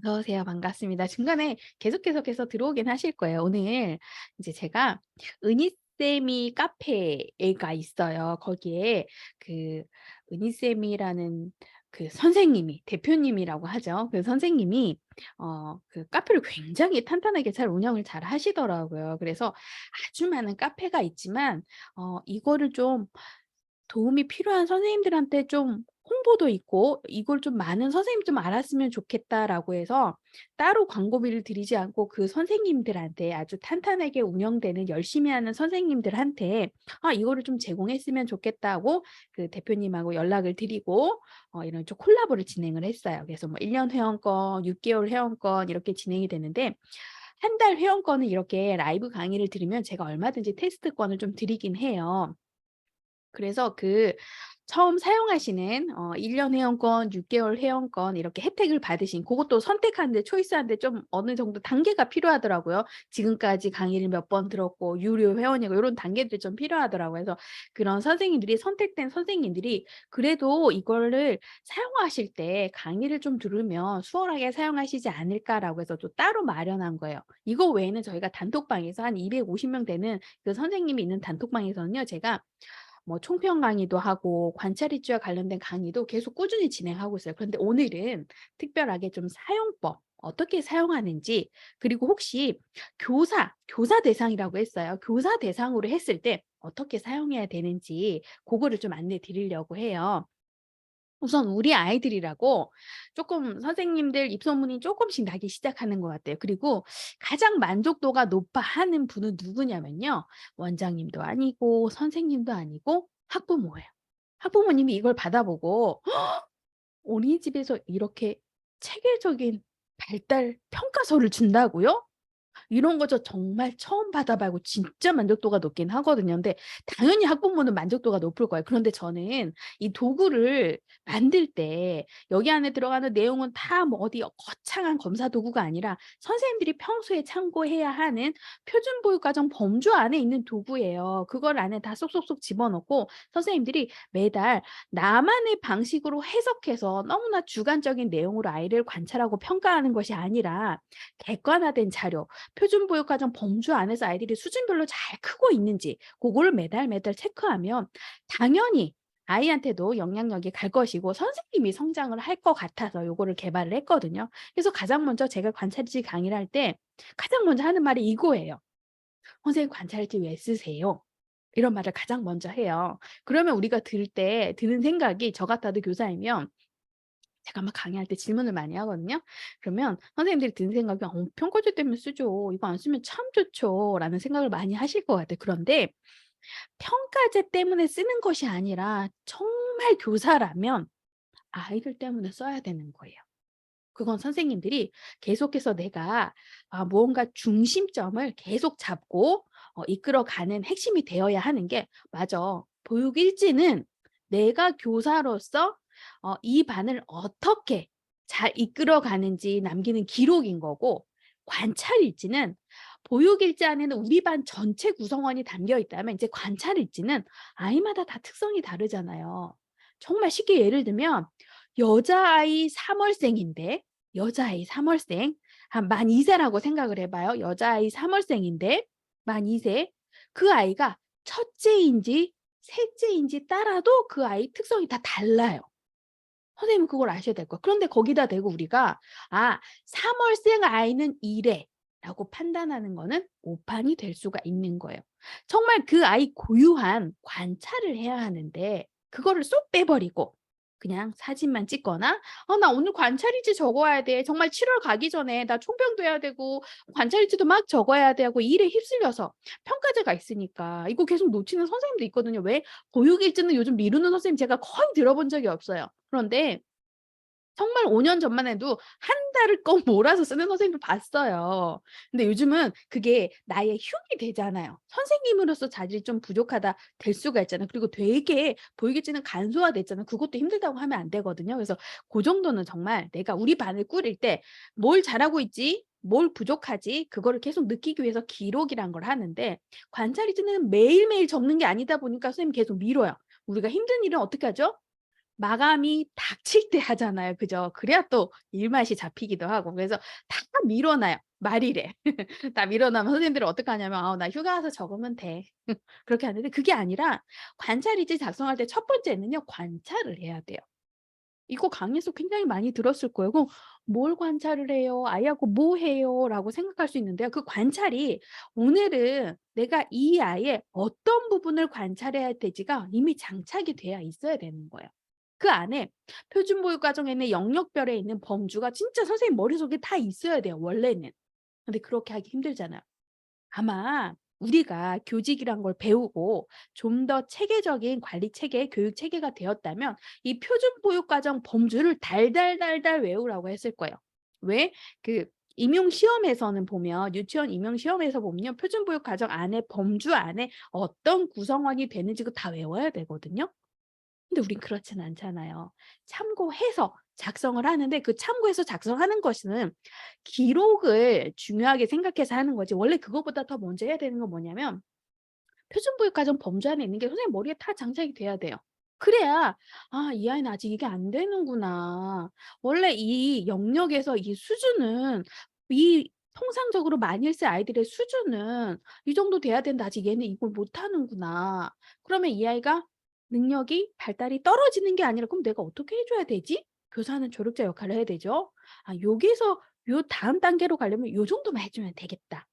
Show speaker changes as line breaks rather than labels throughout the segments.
어서 오세요. 반갑습니다. 중간에 계속 들어오긴 하실 거예요. 오늘 이제 제가 은희쌤이 카페가 있어요. 거기에 그 은희쌤이라는 그 선생님이 대표님이라고 하죠. 그 선생님이 그 카페를 굉장히 탄탄하게 잘 운영을 잘 하시더라고요. 그래서 아주 많은 카페가 있지만 이거를 좀 도움이 필요한 선생님들한테 좀 홍보도 있고 '이걸 좀 많은 선생님이 좀 알았으면 좋겠다.'라고 해서 따로 광고비를 들이지 않고 그 선생님들한테 아주 탄탄하게 운영되는 열심히 하는 선생님들한테 이거를 좀 제공했으면 좋겠다."고 그 대표님하고 연락을 드리고 이런 좀 콜라보를 진행을 했어요. 그래서 뭐 1년 회원권, 6 개월 회원권 이렇게 진행이 되는데 한 달 회원권은 이렇게 라이브 강의를 들으면 제가 얼마든지 테스트권을 좀 드리긴 해요. 그래서 그 처음 사용하시는 1년 회원권, 6 개월 회원권 이렇게 혜택을 받으신 고것도 선택하는데 초이스하는데 좀 어느 정도 단계가 필요하더라고요. 지금까지 강의를 몇 번 들었고 유료 회원이고 요런 단계들이 좀 필요하더라고요. 그래서 그런 선생님들이 선택된 선생님들이 그래도 이거를 사용하실 때 강의를 좀 들으면 수월하게 사용하시지 않을까라고 해서 또 따로 마련한 거예요. 이거 외에는 저희가 단톡방에서 한 250명 되는 그 선생님이 있는 단톡방에서는요. 제가 뭐 총평 강의도 하고 관찰입지와 관련된 강의도 계속 꾸준히 진행하고 있어요. 그런데 오늘은 특별하게 좀 사용법, 어떻게 사용하는지 그리고 혹시 교사 대상이라고 했어요. 교사 대상으로 했을 때 어떻게 사용해야 되는지 그거를 좀 안내 드리려고 해요. 우선 우리 아이들이라고 조금 선생님들 입소문이 조금씩 나기 시작하는 것 같아요. 그리고 가장 만족도가 높아 하는 분은 누구냐면요. 원장님도 아니고 선생님도 아니고 학부모예요. 학부모님이 이걸 받아보고 "어린이집에서 이렇게 체계적인 발달 평가서를 준다고요?" 이런 거 저 정말 처음 받아 봐고 진짜 만족도가 높긴 하거든요. 근데 당연히 학부모는 만족도가 높을 거예요. 그런데 저는 이 도구를 만들 때 여기 안에 들어가는 내용은 다 뭐 어디 거창한 검사 도구가 아니라 선생님들이 평소에 참고해야 하는 표준교육과정 범주 안에 있는 도구예요. 그걸 안에 다 쏙쏙쏙 집어넣고 선생님들이 매달 나만의 방식으로 해석해서 너무나 주관적인 내용으로 아이를 관찰하고 평가하는 것이 아니라 객관화된 자료 표준교육과정 범주 안에서 아이들이 수준별로 잘 크고 있는지 그거를 매달 체크하면 당연히 아이한테도 영향력이 갈 것이고 선생님이 성장을 할 것 같아서 요거를 개발을 했거든요. 그래서 가장 먼저 제가 관찰일지 강의를 할 때 가장 먼저 하는 말이 이거예요. "선생님 관찰일지 왜 쓰세요?" 이런 말을 가장 먼저 해요. 그러면 우리가 들을 때 드는 생각이 저 같아도 교사이면 제가 막 강의할 때 질문을 많이 하거든요. 그러면 선생님들이 드는 생각이 '평가지 때문에 쓰죠. 이거 안 쓰면 참 좋죠.'라는 생각을 많이 하실 것 같아요. 그런데 평가제 때문에 쓰는 것이 아니라 정말 교사라면 아이들 때문에 써야 되는 거예요. 그건 선생님들이 계속해서 내가 무언가 중심점을 계속 잡고 이끌어가는 핵심이 되어야 하는 게 맞아. 보육일지는 내가 교사로서 이 반을 어떻게 잘 이끌어가는지 남기는 기록인 거고 관찰일지는 보육일지 안에는 우리 반 전체 구성원이 담겨 있다면 이제 관찰일지는 아이마다 다 특성이 다르잖아요. 정말 쉽게 예를 들면 여자아이 3 월생인데 여자아이 3 월생 한 만 2 세라고 생각을 해 봐요. 여자아이 3 월생인데 만 2 세. 그 아이가 첫째인지 셋째인지 따라도 그 아이 특성이 다 달라요. 선생님은 그걸 아셔야 될 거예요. 그런데 거기다 대고 우리가 3 월생 아이는 이래.'라고 판단하는 거는 오판이 될 수가 있는 거예요. 정말 그 아이 고유한 관찰을 해야 하는데 그거를 쏙 빼버리고 그냥 사진만 찍거나 나 오늘 관찰일지 적어야 돼. 정말 7월 가기 전에 나 총평도 해야 되고 관찰일지도 막 적어야 돼.' 하고 일에 휩쓸려서 평가제가 있으니까 이거 계속 놓치는 선생님도 있거든요. 왜 보육일지는 요즘 미루는 선생님 제가 거의 들어본 적이 없어요. 그런데 정말 5년 전만 해도 한 달을 꼭 몰아서 쓰는 선생님도 봤어요. 근데 요즘은 그게 나의 흉이 되잖아요. 선생님으로서 자질이 좀 부족하다 될 수가 있잖아요. 그리고 되게 보이기지는 간소화됐잖아요. 그것도 힘들다고 하면 안 되거든요. 그래서 고 정도는 정말 내가 우리 반을 꾸릴 때 '뭘 잘하고 있지? 뭘 부족하지?' 그거를 계속 느끼기 위해서 기록이란 걸 하는데 관찰일지는 매일매일 적는 게 아니다 보니까 선생님이 계속 미뤄요. 우리가 힘든 일은 어떻게 하죠? 마감이 닥칠 때 하잖아요. 그죠? 그래야 또 일맛이 잡히기도 하고. 그래서 다 밀어 놔요, 말일에. 다 밀어 놓으면 선생님들은 어떡하냐면 "아 나 휴가 와서 적으면 돼." 그렇게 하는데 그게 아니라 관찰일지 작성할 때 첫 번째는요, 관찰을 해야 돼요. 이거 강의에서 굉장히 많이 들었을 거예요. 그럼 "뭘 관찰을 해요? 아이하고 뭐 해요?"라고 생각할 수 있는데요. 그 관찰이 오늘은 내가 이 아이의 어떤 부분을 관찰해야 될지가 이미 장착이 되어 있어야 되는 거예요. 그 안에 표준보육 과정에는 영역별에 있는 범주가 진짜 선생님 머릿속에 다 있어야 돼요, 원래는. 근데 그렇게 하기 힘들잖아요. 아마 우리가 교직이란 걸 배우고 좀 더 체계적인 관리 체계, 교육 체계가 되었다면 이 표준 보육 과정 범주를 달달달달 외우라고 했을 거예요. 왜? 그 임용 시험에서는 보면 유치원 임용 시험에서 보면요. 표준 보육 과정 안에 범주 안에 어떤 구성원이 되는지 그 다 외워야 되거든요. 근데 우린 그렇진 않잖아요. 참고해서 작성을 하는데 그 참고해서 작성하는 것은 기록을 중요하게 생각해서 하는 거지 원래 그거보다 더 먼저 해야 되는 건 뭐냐면 표준교육과정 범주 안에 있는 게 선생님 머리에 다 장착이 돼야 돼요. 그래야 '아 이 아이는 아직 이게 안 되는구나. 원래 이 영역에서 이 수준은 이 통상적으로 만일세 아이들의 수준은 이 정도 돼야 되는데 아직 얘는 이걸 못하는구나.' 그러면 이 아이가 능력이 발달이 떨어지는 게 아니라 '그럼 내가 어떻게 해 줘야 되지?' 교사는 조력자 역할을 해야 되죠. '아 여기서 요 다음 단계로 가려면 요 정도만 해 주면 되겠다.'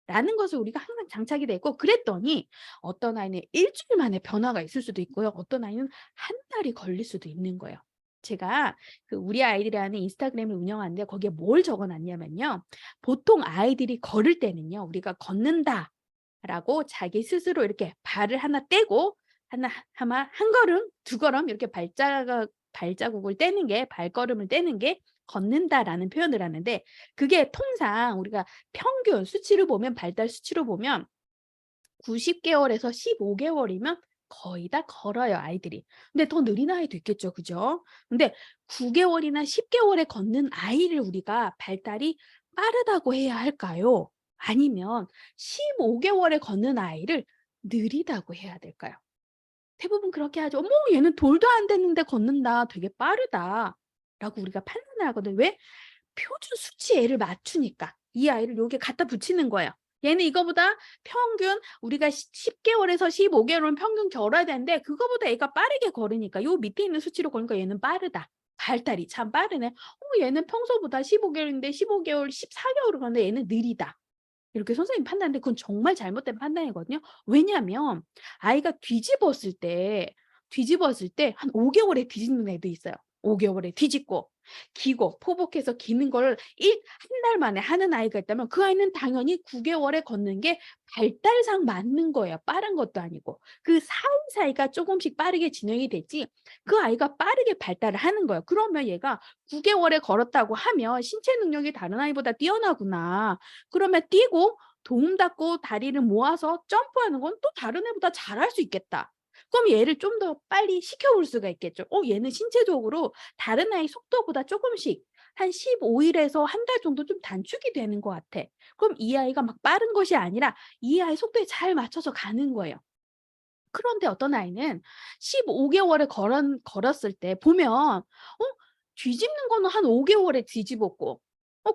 라는 것을 우리가 항상 장착이 돼 있고 그랬더니 어떤 아이는 일 주일 만에 변화가 있을 수도 있고요. 어떤 아이는 한 달이 걸릴 수도 있는 거예요. 제가 그 우리 아이들이 하는 인스타그램을 운영하는데 거기에 뭘 적어 놨냐면요. 보통 아이들이 걸을 때는요. 우리가 "걷는다."라고 자기 스스로 이렇게 발을 하나 떼고 하나 아마 한 걸음, 두 걸음 이렇게 발자국을 떼는 게 발걸음을 떼는 게 걷는다라는 표현을 하는데 그게 통상 우리가 평균 수치를 보면 발달 수치로 보면 90 개월에서 15 개월이면 거의 다 걸어요, 아이들이. 근데 더 느린 아이도 있겠죠. 그죠? 근데 9 개월이나 10 개월에 걷는 아이를 우리가 발달이 빠르다고 해야 할까요? 아니면 15 개월에 걷는 아이를 느리다고 해야 될까요? 대부분 그렇게 하죠. "어머 얘는 돌도 안 됐는데 걷는다. 되게 빠르다."라고 우리가 판단을 하거든요. 왜? 표준 수치에 애를 맞추니까. 이 아이를 여기에 갖다 붙이는 거예요. 얘는 이거보다 평균 우리가 10 개월에서 15 개월은 평균 걸어야 되는데 그거보다 애가 빠르게 걸으니까 요 밑에 있는 수치로 걸으니까 얘는 빠르다. 발달이 참 빠르네. 얘는 평소보다 15 개월인데 15 개월, 14 개월을 걷는데 얘는 느리다. 이렇게 선생님이 판단하는데 그건 정말 잘못된 판단이거든요. 왜냐하면 아이가 뒤집었을 때 한 5 개월에 뒤집는 애도 있어요. 5 개월에 뒤집고 기고 포복해서 기는 걸 한 달 만에 하는 아이가 있다면 그 아이는 당연히 9 개월에 걷는 게 발달상 맞는 거예요. 빠른 것도 아니고. 그 사이사이가 쪼금씩 빠르게 진행이 됐지 그 아이가 빠르게 발달을 하는 거예요. 그러면 얘가 9 개월에 걸었다고 하면 '신체 능력이 다른 아이보다 뛰어나구나.' 그러면 뛰고 도움 닫고 다리를 모아서 점프하는 건 또 다른 애보다 잘할 수 있겠다. 그럼 얘를 좀 더 빨리 시켜볼 수가 있겠죠. 얘는 신체적으로 다른 아이 속도보다 조금씩 한 15 일에서 한 달 정도 좀 단축이 되는 것 같아. 그럼 이 아이가 막 빠른 것이 아니라 이 아이 속도에 잘 맞춰서 가는 거예요. 그런데 어떤 아이는 15 개월에 걸었을 때 보면 뒤집는 거는 한 5 개월에 뒤집었고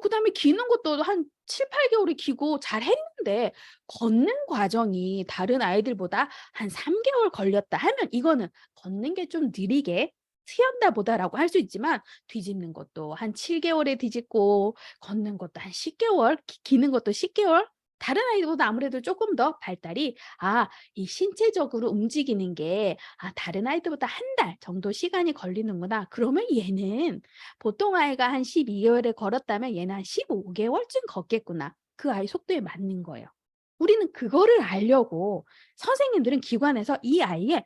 그다음에 기는 것도 한 7-8 개월에 기고 잘했는데 걷는 과정이 다른 아이들보다 한 3 개월 걸렸다 하면 이거는 '걷는 게 좀 느리게 트였나 보다.'라고 할 수 있지만 뒤집는 것도 한 7 개월에 뒤집고 걷는 것도 한 10 개월 기는 것도 10 개월 다른 아이들보다 아무래도 쪼끔 더 발달이 이 신체적으로 움직이는 게 다른 아이들보다 한 달 정도 시간이 걸리는구나. 그러면 얘는 보통 아이가 한 12 개월에 걸었다면 얘는 한 15 개월쯤 걷겠구나. 그 아이 속도에 맞는 거예요. 우리는 그거를 알려고 선생님들은 기관에서 이 아이의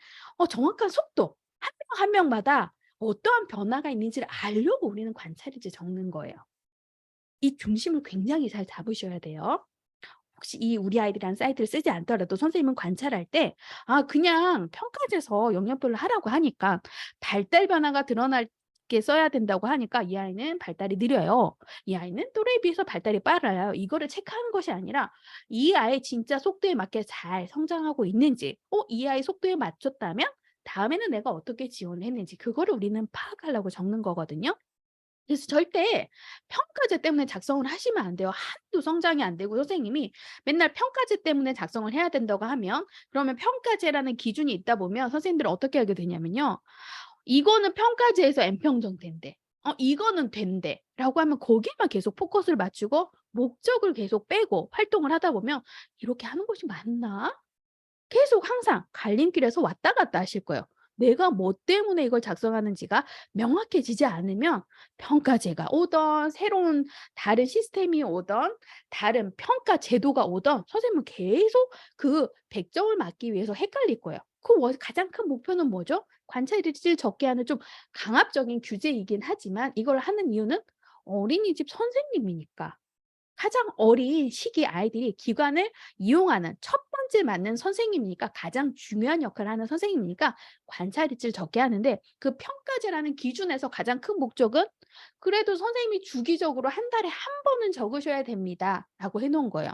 정확한 속도 한 명 한 명마다 어떠한 변화가 있는지를 알려고 우리는 관찰일지 적는 거예요. 이 중심을 굉장히 잘 잡으셔야 돼요. 혹시 이 우리 아이들이라는 사이트를 쓰지 않더라도 선생님은 관찰할 때 그냥 평가돼서 영역별로 하라고 하니까 발달 변화가 드러날 게 써야 된다고 하니까 이 아이는 발달이 느려요. 이 아이는 또래에 비해서 발달이 빨라요. 이거를 체크하는 것이 아니라 이 아이의 진짜 속도에 맞게 잘 성장하고 있는지 이 아이 속도에 맞췄다면 다음에는 내가 어떻게 지원을 했는지 그거를 우리는 파악하려고 적는 거거든요. 그래서 절대 평가제 때문에 작성을 하시면 안 돼요. 하나도 성장이 안 되고 선생님이 맨날 평가제 때문에 작성을 해야 된다고 하면 그러면 평가제라는 기준이 있다 보면 선생님들은 어떻게 하게 되냐면요. 이거는 평가제에서 N평점 된대. 이거는 된대.'라고 하면 거기에만 계속 포커스를 맞추고 목적을 계속 빼고 활동을 하다 보면 '이렇게 하는 것이 맞나?' 계속 항상 갈림길에서 왔다 갔다 하실 거예요. 내가 뭐 때문에 이걸 작성하는지가 명확해지지 않으면 평가제가 오든 새로운 다른 시스템이 오든 다른 평가 제도가 오든 선생님은 계속 그 100 점을 맞기 위해서 헷갈릴 거예요. 가장 큰 목표는 뭐죠? 관찰일지를 적게 하는 좀 강압적인 규제이긴 하지만 이걸 하는 이유는 어린이집 선생님이니까. 가장 어린 시기 아이들이 기관을 이용하는 첫 번째 맞는 선생님이니까 가장 중요한 역할을 하는 선생님이니까 관찰일지를 적게 하는데 그 평가제라는 기준에서 가장 큰 목적은 그래도 선생님이 주기적으로 한 달에 한 번은 적으셔야 됩니다라고 해 놓은 거예요.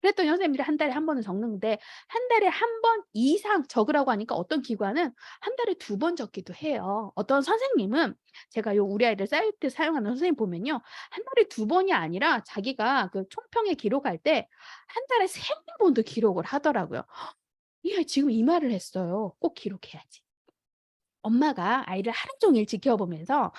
그랬더니 선생님들이 한 달에 한 번은 적는데 한 달에 한 번 이상 적으라고 하니까 어떤 기관은 한 달에 두 번 적기도 해요. 어떤 선생님은 제가 요 우리 아이들 사이트 사용하는 선생님 보면요. 한 달에 두 번이 아니라 자기가 그 총평에 기록할 때 한 달에 세네 번도 기록을 하더라고요. 이 아이 지금 이 말을 했어요. 꼭 기록해야지. 엄마가 아이를 하루 종일 지켜보면서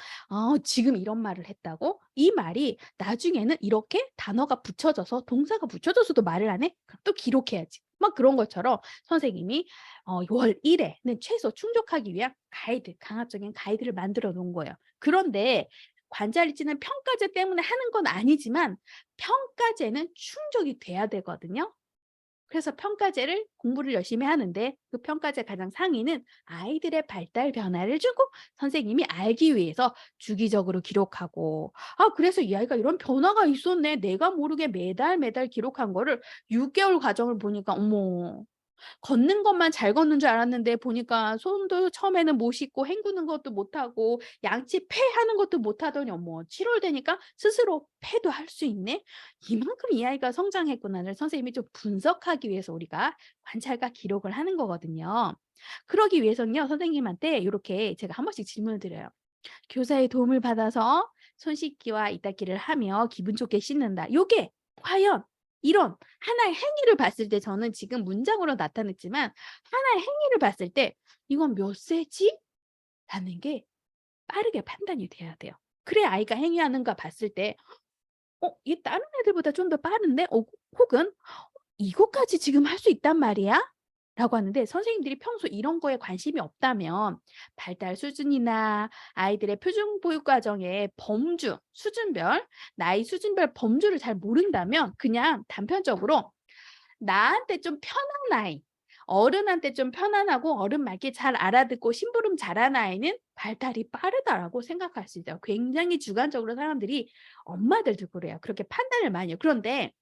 지금 이런 말을 했다고? 이 말이 나중에는 이렇게 단어가 붙여져서 동사가 붙여져서도 말을 안 해? 그럼 또 기록해야지. 막 그런 것처럼 선생님이 월 1 회는 최소 충족하기 위한 가이드, 강압적인 가이드를 만들어 놓은 거예요. 그런데 관찰일지는 평가제 때문에 하는 건 아니지만 평가제는 충족이 돼야 되거든요. 그래서 평가제를 공부를 열심히 하는데 그 평가제 가장 상위는 아이들의 발달 변화를 주고 선생님이 알기 위해서 주기적으로 기록하고 그래서 이 아이가 이런 변화가 있었네. 내가 모르게 매달 매달 기록한 거를 6 개월 과정을 보니까 어머 걷는 것만 잘 걷는 줄 알았는데 보니까 손도 처음에는 못 씻고 헹구는 것도 못하고 양치 폐하는 것도 못하더니 어머 7월 되니까 스스로 폐도 할 수 있네. 이만큼 이 아이가 성장했구나를 선생님이 좀 분석하기 위해서 우리가 관찰과 기록을 하는 거거든요. 그러기 위해서는요 선생님한테 이렇게 제가 한 번씩 질문을 드려요. "교사의 도움을 받아서 손 씻기와 이닦기를 하며 기분 좋게 씻는다." 요게 과연 이런 하나의 행위를 봤을 때 저는 지금 문장으로 나타냈지만 하나의 행위를 봤을 때 '이건 몇 세지?' 라는 게 빠르게 판단이 돼야 돼요. 그래야 아이가 행위하는가 봤을 때 '얘 다른 애들보다 좀 더 빠른데?' 혹은 '이것까지 지금 할 수 있단 말이야?' 라고 하는데 선생님들이 평소 이런 거에 관심이 없다면 발달 수준이나 아이들의 표준 보육 과정의 범주, 수준별, 나이 수준별 범주를 잘 모른다면 그냥 단편적으로 나한테 좀 편한 아이, 어른한테 좀 편안하고 어른 말귀 잘 알아듣고 심부름 잘하는 아이는 발달이 빠르다라고 생각할 수 있어요. 굉장히 주관적으로 사람들이 엄마들도 그래요. 그렇게 판단을 많이 해요. 그런데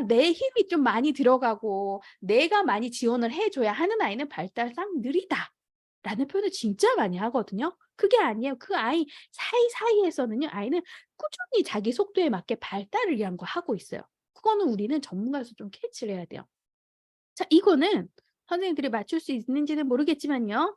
내 힘이 좀 많이 들어가고 내가 많이 지원을 해 줘야 하는 아이는 발달상 느리다라는 표현을 진짜 많이 하거든요. 그게 아니에요. 그 아이 사이사이에서는요. 아이는 꾸준히 자기 속도에 맞게 발달을 위한 거 하고 있어요. 그거는 우리는 전문가에서 좀 캐치를 해야 돼요. 자 이거는 선생님들이 맞출 수 있는지는 모르겠지만요.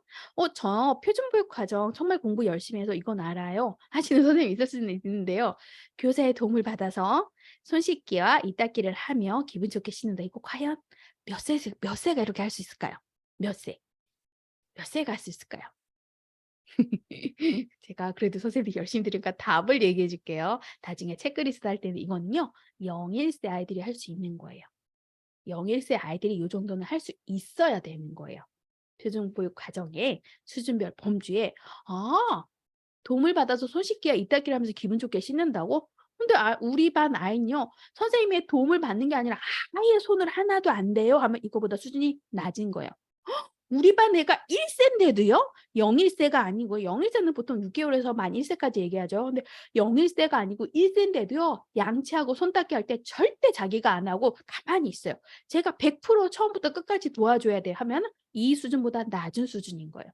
저 표준교육 과정 정말 공부 열심히 해서 이건 알아요." 하시는 선생님이 있을 수는 있는데요. 교사의 도움을 받아서 손 씻기와 이닦기를 하며 기분 좋게 씻는다. 이거 과연 몇 세가 이렇게 할 수 있을까요? 몇 세? 몇 세가 할 수 있을까요? 제가 그래도 선생님들이 열심히 들으니까 답을 얘기해 줄게요. 나중에 체크리스트 할 때는 이거는요. 0 1세 아이들이 할 수 있는 거예요. 0 1세 아이들이 요 정도는 할 수 있어야 되는 거예요. 표준교육 과정의 수준별 범주에 도움을 받아서 손 씻기와 이닦기를 하면서 기분 좋게 씻는다고? 근데 우리 반 아이는요. 선생님의 도움을 받는 게 아니라 아예 손을 하나도 안 대요 하면 이거보다 수준이 낮은 거예요. 우리 반 애가 1 세인데도요? 0 1 세가 아니고 0 1 세는 보통 6 개월에서 만 1 세까지 얘기하죠. 근데 0 1 세가 아니고 1 세인데도요. 양치하고 손 닦기 할 때 절대 자기가 안 하고 가만히 있어요. 제가 100% 처음부터 끝까지 도와줘야 돼 하면은 이 수준보다 낮은 수준인 거예요.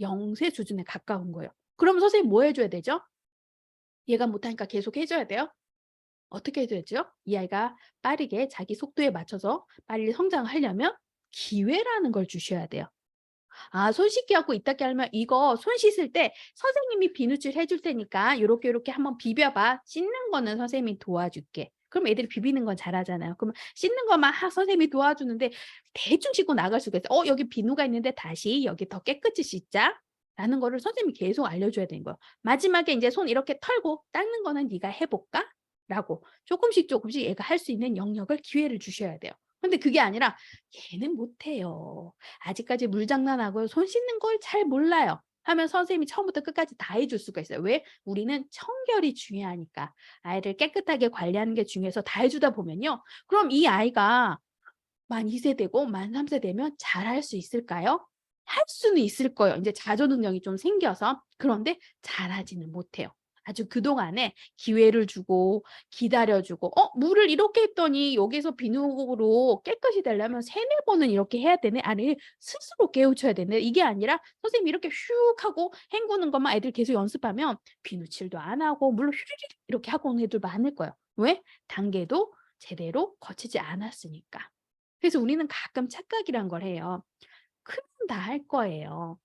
0세 수준에 가까운 거예요. 그럼 선생님 뭐 해 줘야 되죠? 얘가 못하니까 계속 해 줘야 돼요? 어떻게 해 줘야죠? 이 아이가 빠르게 자기 속도에 맞춰서 빨리 성장을 하려면 기회라는 걸 주셔야 돼요. 아, 손 씻기 하고 이따게 하면 이거 손 씻을 때 선생님이 비누칠 해줄 테니까 요렇게 요렇게 한번 비벼 봐. 씻는 거는 선생님이 도와줄게. 그럼 애들이 비비는 건 잘하잖아요. 그러면 씻는 것만 선생님이 도와주는데 대충 씻고 나갈 수가 있어요. 여기 비누가 있는데 다시 여기 더 깨끗이 씻자. 라는 거를 선생님이 계속 알려줘야 되는 거예요. 마지막에 이제 손 이렇게 털고 닦는 거는 네가 해볼까? 라고 조금씩 조금씩 얘가 할 수 있는 영역을 기회를 주셔야 돼요. 근데 그게 아니라 얘는 못해요. 아직까지 물장난하고요. 손 씻는 걸 잘 몰라요. 하면 선생님이 처음부터 끝까지 다 해줄 수가 있어요. 왜? 우리는 청결이 중요하니까. 아이를 깨끗하게 관리하는 게 중요해서 다 해주다 보면요. 그럼 이 아이가 만 2세 되고 만 3세 되면 잘할 수 있을까요? 할 수는 있을 거예요. 이제 자조 능력이 좀 생겨서. 그런데 잘하지는 못해요. 아주 그동안에 기회를 주고 기다려 주고 물을 이렇게 했더니 여기서 비누로 깨끗이 되려면 3-4 번은 이렇게 해야 되네. 아니 스스로 깨우쳐야 되네. 이게 아니라 선생님이 이렇게 슉 하고 헹구는 것만 애들 계속 연습하면 비누칠도 안 하고 물로 휘리릭 이렇게 하고 오는 애들 많을 거예요. 왜? 단계도 제대로 거치지 않았으니까. 그래서 우리는 가끔 착각이란 걸 해요. 크면 다 할 거예요.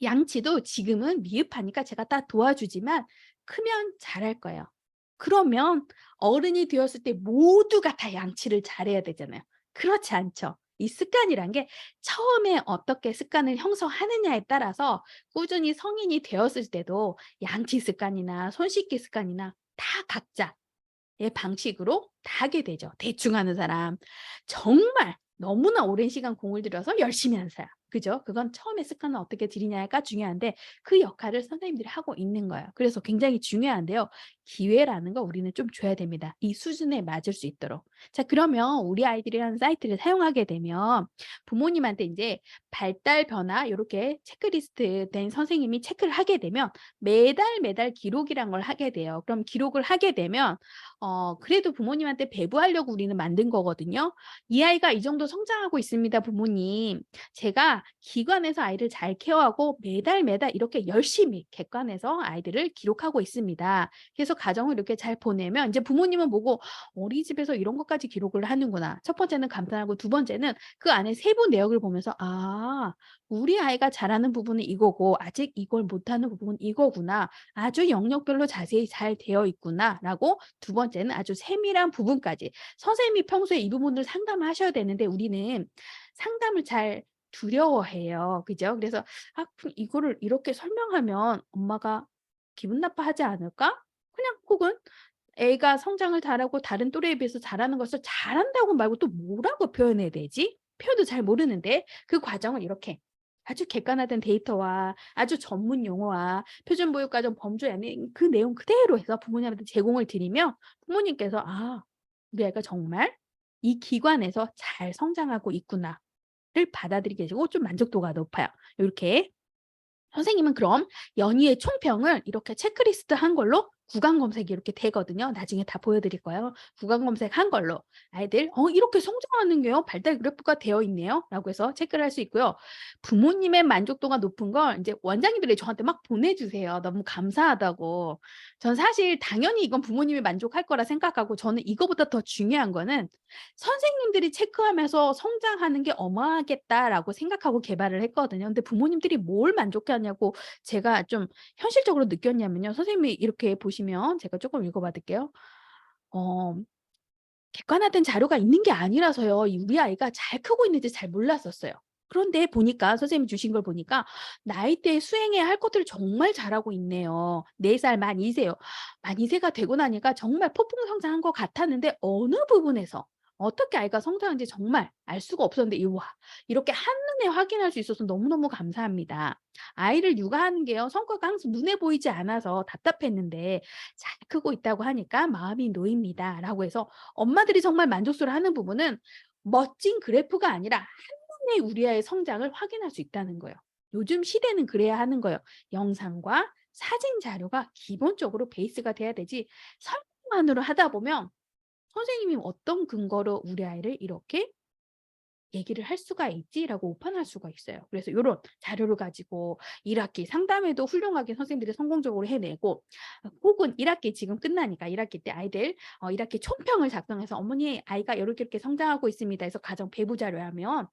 양치도 지금은 미흡하니까 제가 다 도와주지만 크면 잘할 거예요. 그러면 어른이 되었을 때 모두가 다 양치를 잘해야 되잖아요. 그렇지 않죠. 이 습관이란 게 처음에 어떻게 습관을 형성하느냐에 따라서 꾸준히 성인이 되었을 때도 양치 습관이나 손 씻기 습관이나 다 각자 의 방식으로 다 하게 되죠. 대충 하는 사람, 정말 너무나 오랜 시간 공을 들여서 열심히 하는 사람. 그죠? 그건 처음에 습관을 어떻게 들이냐가 중요한데 그 역할을 선생님들이 하고 있는 거예요. 그래서 굉장히 중요한데요. 기회라는 거 우리는 좀 줘야 됩니다. 이 수준에 맞을 수 있도록. 자, 그러면 우리 아이들이라는 사이트를 사용하게 되면 부모님한테 이제 발달 변화 요렇게 체크리스트 된 선생님이 체크를 하게 되면 매달 매달 기록이란 걸 하게 돼요. 그럼 기록을 하게 되면 그래도 부모님한테 배부하려고 우리는 만든 거거든요. "이 아이가 이 정도 성장하고 있습니다, 부모님. 제가 기관에서 아이를 잘 케어하고 매달 매달 이렇게 열심히 객관에서 아이들을 기록하고 있습니다. 그래서 가정을 이렇게 잘 보내면" 이제 부모님은 보고 '어린이집에서 이런 것까지 기록을 하는구나.' 첫 번째는 감탄하고 두 번째는 그 안에 세부 내역을 보면서 '아 우리 아이가 잘하는 부분은 이거고 아직 이걸 못하는 부분은 이거구나. 아주 영역별로 자세히 잘 되어 있구나.'라고 두 번째는 아주 세밀한 부분까지 선생님이 평소에 이 부분을 상담하셔야 되는데 우리는 상담을 잘 두려워해요. 그죠? 그래서 '아 그럼 이거를 이렇게 설명하면 엄마가 기분 나빠하지 않을까?' 그냥 혹은 애가 성장을 잘하고 다른 또래에 비해서 잘하는 것을 잘한다고 말고 또 뭐라고 표현해야 되지? 표현도 잘 모르는데 그 과정을 이렇게 아주 객관화된 데이터와 아주 전문 용어와 표준보육과정 범주에 안에 그 내용 그대로 해서 부모님한테 제공을 드리면 부모님께서 '아 우리 아이가 정말 이 기관에서 잘 성장하고 있구나.'를 받아들이게 되고 좀 만족도가 높아요. 요렇게 선생님은 그럼 연희의 총평을 이렇게 체크리스트한 걸로 구강 검색이 이렇게 되거든요. 나중에 다 보여드릴 거예요. 구강 검색한 걸로 아이들 이렇게 성장하는 게요. 발달 그래프가 되어 있네요.'라고 해서 체크를 할 수 있고요. 부모님의 만족도가 높은 걸 이제 원장님들이 저한테 막 보내주세요. 너무 감사하다고. 전 사실 당연히 이건 부모님이 만족할 거라 생각하고 저는 이거보다 더 중요한 거는 '선생님들이 체크하면서 성장하는 게 어마하겠다.'라고 생각하고 개발을 했거든요. 근데 부모님들이 뭘 만족해하냐고 제가 좀 현실적으로 느꼈냐면요. 선생님이 이렇게 보시면 제가 쪼끔 읽어 봐 드릴게요. 어 객관화된 자료가 있는 게 아니라서요. 이 우리 아이가 잘 크고 있는지 잘 몰랐었어요. 그런데 보니까 선생님이 주신 걸 보니까 나이대에 수행해야 할 것들을 정말 잘하고 있네요. 4 살 만 2 세요. 만 2 세가 되고 나니까 정말 폭풍 성장한 것 같았는데 어느 부분에서 어떻게 아이가 성장한지 정말 알 수가 없었는데 와 이렇게 한눈에 확인할 수 있어서 너무너무 감사합니다. 아이를 육아하는 게요. 성과가 항상 눈에 보이지 않아서 답답했는데 잘 크고 있다고 하니까 마음이 놓입니다.'라고 해서 엄마들이 정말 만족스러워하는 부분은 멋진 그래프가 아니라 한눈에 우리 아이의 성장을 확인할 수 있다는 거예요. 요즘 시대는 그래야 하는 거예요. 영상과 사진 자료가 기본적으로 베이스가 돼야 되지 설명만으로 하다 보면 선생님이 어떤 근거로 우리 아이를 이렇게 얘기를 할 수가 있지?"라고 오판할 수가 있어요. 그래서 요런 자료를 가지고 1 학기 상담회도 훌륭하게 선생님들이 성공적으로 해내고, 혹은 1 학기 지금 끝나니까 1 학기 때 아이들 1 학기 총평을 작성해서 "어머니 아이가 요렇게 이렇게 성장하고 있습니다." 해서 가정 배부 자료하면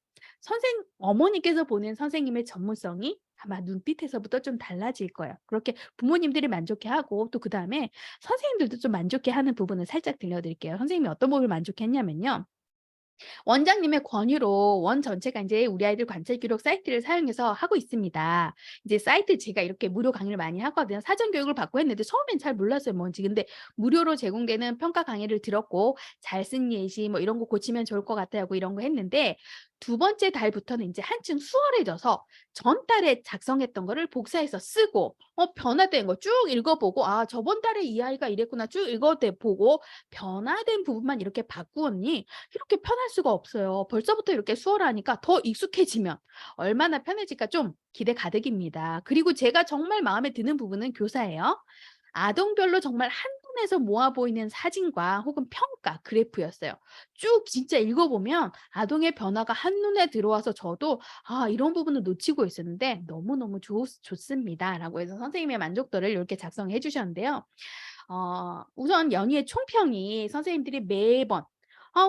어머니께서 보는 선생님의 전문성이 아마 눈빛에서부터 좀 달라질 거예요. 그렇게 부모님들이 만족해하고, 또 그다음에 선생님들도 좀 만족해하는 부분을 살짝 들려드릴게요. 선생님이 어떤 부분을 만족해했냐면요. 원장님의 권유로 원 전체가 인제 우리 아이들 관찰 기록 사이트를 사용해서 하고 있습니다. 이제 사이트 제가 이렇게 무료 강의를 많이 하거든요. 사전 교육을 받고 했는데 처음엔 잘 몰랐어요, 뭔지. 근데 무료로 제공되는 평가 강의를 들었고, 잘 쓴 예시 뭐 "이런 거 고치면 좋을 것 같아요." 하고 이런 거 했는데, 두 번째 달부터는 인제 한층 수월해져서 전달에 작성했던 거를 복사해서 쓰고, 변화된 거 쭉 읽어 보고 '아 저번 달에 이 아이가 이랬구나.' 쭉 읽어 대 보고 변화된 부분만 이렇게 바꾸었니 이렇게 편할 수가 없어요. 벌써부터 이렇게 수월하니까 더 익숙해지면 얼마나 편해질까 좀 기대 가득입니다. 그리고 제가 정말 마음에 드는 부분은 교사예요. 아동별로 정말 한눈에서 모아 보이는 사진과 혹은 평가 그래프였어요. 쭉 진짜 읽어보면 아동의 변화가 한눈에 들어와서 저도 '아 이런 부분을 놓치고 있었는데 너무너무 좋습니다.'라고 해서 선생님의 만족도를 이렇게 작성해 주셨는데요. 우선 연희의 총평이 선생님들이 매번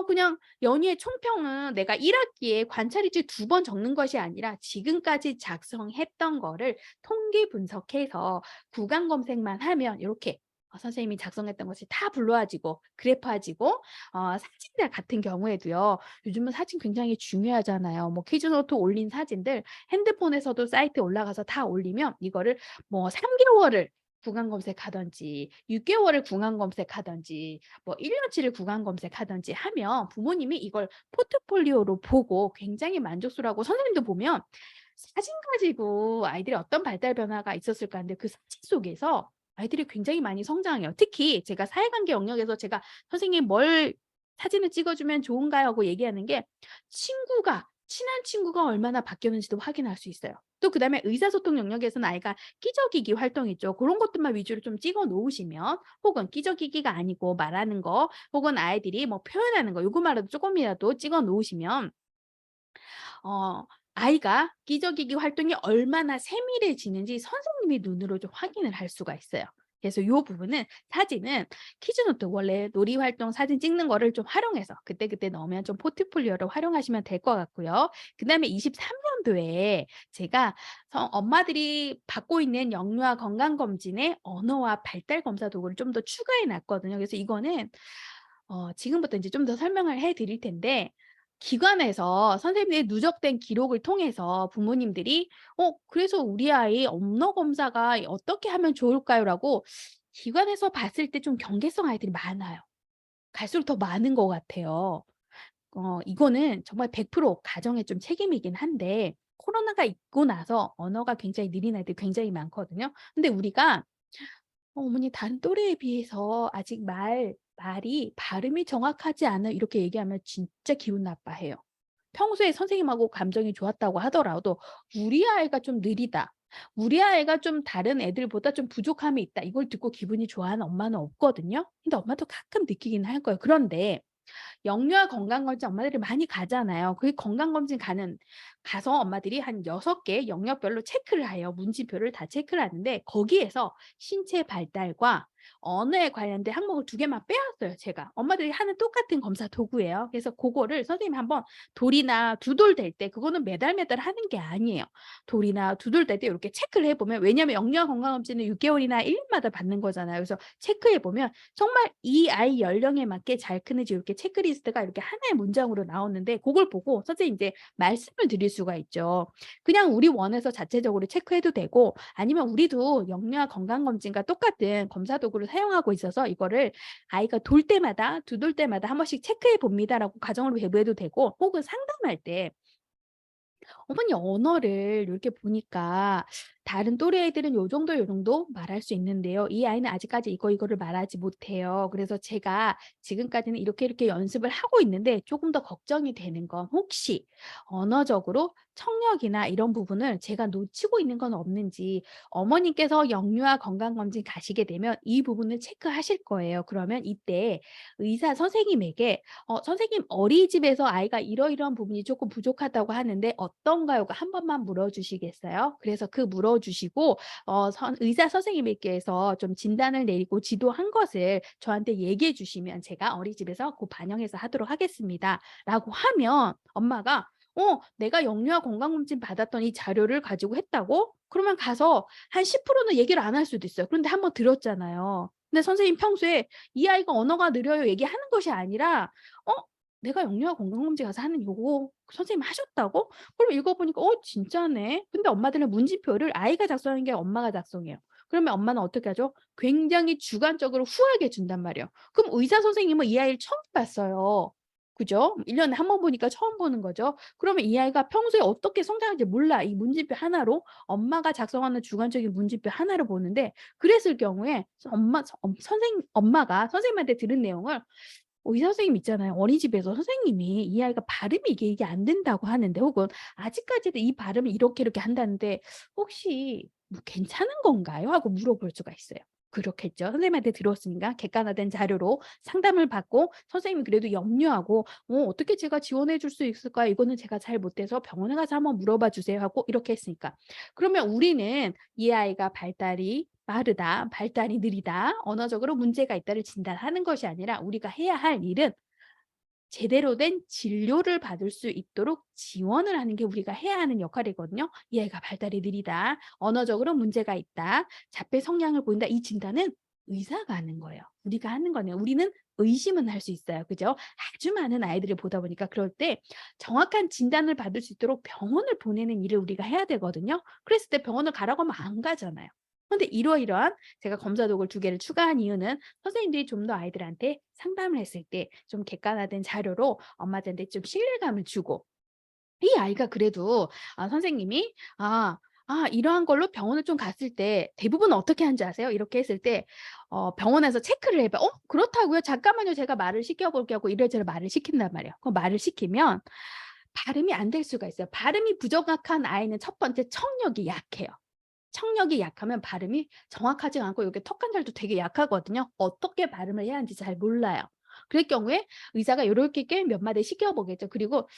그냥 연희의 총평은 내가 1 학기에 관찰일지 2번 적는 것이 아니라 지금까지 작성했던 거를 통계 분석해서 구간 검색만 하면 요렇게 선생님이 작성했던 것이 다 불러와지고 그래프화지고, 사진들 같은 경우에도요. 요즘은 사진 굉장히 중요하잖아요. 뭐 퀴즈 노트 올린 사진들 핸드폰에서도 사이트에 올라가서 다 올리면 이거를 뭐 3 개월을 구간 검색하든지 6 개월을 구간 검색하든지 뭐 1 년치를 구간 검색하든지 하면 부모님이 이걸 포트폴리오로 보고 굉장히 만족스러워하고, 선생님도 보면 '사진 가지고 아이들이 어떤 발달 변화가 있었을까.' 하는데 그 사진 속에서 아이들이 굉장히 많이 성장해요. 특히 제가 사회관계 영역에서 제가 "선생님 뭘 사진을 찍어 주면 좋은가요?" 하고 얘기하는 게, 친한 친구가 얼마나 바뀌었는지도 확인할 수 있어요. 또 그다음에 의사소통 영역에서는 아이가 끼적이기 활동 있죠. 그런 것들만 위주로 좀 찍어 놓으시면, 혹은 끼적이기가 아니고 말하는 거 혹은 아이들이 뭐 표현하는 거 요거만이라도 쪼끔이라도 찍어 놓으시면 어 아이가 끼적이기 활동이 얼마나 세밀해지는지 선생님이 눈으로 좀 확인을 할 수가 있어요. 그래서 요 부분은 사진은 키즈노트 원래 놀이 활동 사진 찍는 거를 좀 활용해서 그때그때 넣으면 좀 포트폴리오로 활용하시면 될 것 같고요. 그다음에 23 년도에 제가 엄마들이 받고 있는 영유아 건강 검진에 언어와 발달 검사 도구를 좀 더 추가해 놨거든요. 그래서 이거는 지금부터 인제 좀 더 설명을 해 드릴 텐데, 기관에서 선생님들의 누적된 기록을 통해서 부모님들이 그래서 우리 아이 언어 검사가 어떻게 하면 좋을까요?"라고 기관에서 봤을 때 좀 경계성 아이들이 많아요. 갈수록 더 많은 것 같아요. 이거는 정말 100% 가정의 좀 책임이긴 한데, 코로나가 있고 나서 언어가 굉장히 느린 아이들이 굉장히 많거든요. 근데 우리가 어머니 다른 또래에 비해서 아직 말이 발음이 정확하지 않아." 이렇게 얘기하면 진짜 기분 나빠해요. 평소에 선생님하고 감정이 좋았다고 하더라도 "우리 아이가 좀 느리다. 우리 아이가 좀 다른 애들보다 좀 부족함이 있다." 이걸 듣고 기분이 좋아하는 엄마는 없거든요. 근데 엄마도 가끔 느끼긴 할 거예요. 그런데 영유아 건강검진 엄마들이 많이 가잖아요. 그 건강검진 가서 엄마들이 한 6개 영역별로 체크를 해요. 문진표를 다 체크를 하는데, 거기에서 신체 발달과 언어에 관련된 항목을 2개만 빼왔어요 제가. 엄마들이 하는 똑같은 검사 도구예요. 그래서 고거를 선생님이 한번 돌이나 두돌 될 때, 그거는 매달 하는 게 아니에요. 돌이나 두돌 될 때 요렇게 체크를 해 보면, 왜냐하면 영유아 건강검진은 6 개월이나 1 년마다 받는 거잖아요. 그래서 체크해 보면 정말 이 아이 연령에 맞게 잘 크는지 이렇게 체크리스트가 이렇게 하나의 문장으로 나오는데, 그걸 보고 선생님이 이제 말씀을 드릴 수가 있죠. 그냥 우리 원에서 자체적으로 체크해도 되고, 아니면 우리도 영유아 건강검진과 똑같은 검사 도구를 사용하고 있어서 이거를 아이가 돌 때마다 두 돌 때마다 한 번씩 체크해 봅니다라고 가정으로 배부해도 되고, 혹은 상담할 때 "어머니 언어를 이렇게 보니까 다른 또래 아이들은 요 정도 말할 수 있는데요. 이 아이는 아직까지 이거를 말하지 못해요. 그래서 제가 지금까지는 이렇게 연습을 하고 있는데 조금 더 걱정이 되는 건 혹시 언어적으로 청력이나 이런 부분을 제가 놓치고 있는 건 없는지 어머님께서 영유아 건강검진 가시게 되면 이 부분을 체크하실 거예요. 그러면 이때 의사 선생님에게 "선생님 어린이집에서 아이가 이러이러한 부분이 조금 부족하다고 하는데 어떤가요?"고 한 번만 물어주시겠어요? 그래서 그 물어주시고 의사 선생님께서 좀 진단을 내리고 지도한 것을 저한테 얘기해 주시면 제가 "어린이집에서 그 반영해서 하도록 하겠습니다."라고 하면 엄마가 내가 영유아 건강검진 받았던 이 자료를 가지고 했다고? 그러면 가서 한 10%는 얘기를 안 할 수도 있어요. 그런데 한번 들었잖아요. 근데 선생님 평소에 "이 아이가 언어가 느려요." 얘기하는 것이 아니라 "어 내가 영유아 건강검진 가서 하는 요거 선생님이 하셨다고?" 그럼 읽어 보니까 진짜네." 근데 엄마들은 문진표를 아이가 작성하는 게 엄마가 작성해요. 그러면 엄마는 어떻게 하죠? 굉장히 주관적으로 후하게 준단 말이에요. 그럼 의사 선생님은 이 아이를 처음 봤어요. 그죠? 1 년에 한 번 보니까 처음 보는 거죠. 그러면 이 아이가 평소에 어떻게 성장하는지 몰라. 이 문진표 하나로 엄마가 작성하는 주관적인 문진표 하나를 보는데 그랬을 경우에 엄마가 선생님한테 들은 내용을 의사 선생님 있잖아요. 어린이집에서 선생님이 이 아이가 발음이 이게 안 된다고 하는데 혹은 아직까지도 이 발음을 이렇게 한다는데 "혹시 뭐 괜찮은 건가요?" 하고 물어볼 수가 있어요. 그렇겠죠. 선생님한테 들었으니까 객관화된 자료로 상담을 받고 선생님이 그래도 염려하고 어떻게 제가 지원해 줄 수 있을까요? 이거는 제가 잘 못해서 병원에 가서 한번 물어봐 주세요." 하고 이렇게 했으니까. 그러면 우리는 이 아이가 발달이 빠르다, 발달이 느리다, 언어적으로 문제가 있다를 진단하는 것이 아니라 우리가 해야 할 일은 제대로 된 진료를 받을 수 있도록 지원을 하는 게 우리가 해야 하는 역할이거든요. "이 아이가 발달이 느리다. 언어적으로 문제가 있다. 자폐 성향을 보인다." 이 진단은 의사가 하는 거예요. 우리가 하는 거네요. 우리는 의심은 할 수 있어요. 그죠? 아주 많은 아이들을 보다 보니까 그럴 때 정확한 진단을 받을 수 있도록 병원을 보내는 일을 우리가 해야 되거든요. 그랬을 때 병원을 가라고 하면 안 가잖아요. 근데 이러이러한 제가 검사 도구를 2개를 추가한 이유는 선생님들이 좀 더 아이들한테 상담을 했을 때 좀 객관화된 자료로 엄마들한테 좀 신뢰감을 주고 이 아이가 그래도 선생님이 이러한 걸로 병원을 좀 갔을 때 대부분 어떻게 하는지 아세요? 이렇게 했을 때 병원에서 체크를 해 봐요. 그렇다고요? 잠깐만요. 제가 말을 시켜 볼게요." 하고 이래저래 말을 시킨단 말이에요. 그럼 말을 시키면 발음이 안 될 수가 있어요. 발음이 부정확한 아이는 첫 번째 청력이 약해요. 청력이 약하면 발음이 정확하지 않고 요게 턱 관절도 되게 약하거든요. 어떻게 발음을 해야 하는지 잘 몰라요. 그럴 경우에 의사가 요렇게 몇 마디 시켜 보겠죠. 그리고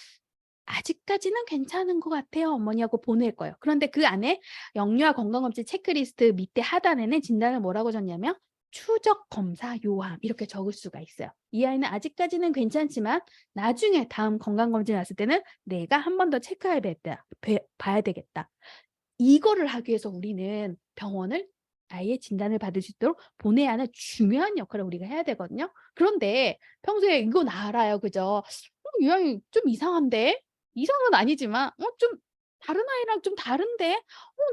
"아직까지는 괜찮은 것 같아요, 어머니." 하고 보낼 거예요. 그런데 그 안에 영유아 건강검진 체크리스트 밑에 하단에는 진단을 뭐라고 적냐면 "추적 검사 요함." 이렇게 적을 수가 있어요. 이 아이는 아직까지는 괜찮지만 나중에 다음 건강검진 왔을 때는 '내가 한 번 더 체크해 봐야 되겠다.' 이거를 하기 위해서 우리는 병원을 아이의 진단을 받을 수 있도록 보내야 하는 중요한 역할을 우리가 해야 되거든요. 그런데 평소에 이건 알아요. 그죠? 이 아이 좀 이상한데?' 이상은 아니지만 좀 다른 아이랑 좀 다른데?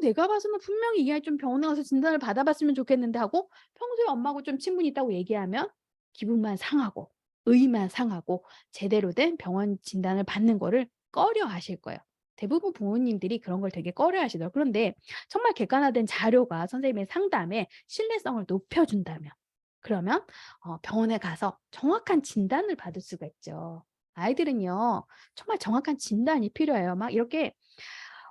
내가 봐서는 분명히 이 아이 좀 병원에 가서 진단을 받아 봤으면 좋겠는데." 하고 평소에 엄마하고 좀 친분이 있다고 얘기하면 기분만 상하고 의만 상하고 제대로 된 병원 진단을 받는 거를 꺼려하실 거예요. 대부분 부모님들이 그런 걸 되게 꺼려하시더라고요. 그런데 정말 객관화된 자료가 선생님의 상담에 신뢰성을 높여준다면 그러면 병원에 가서 정확한 진단을 받을 수가 있죠. 아이들은요. 정말 정확한 진단이 필요해요. 막 이렇게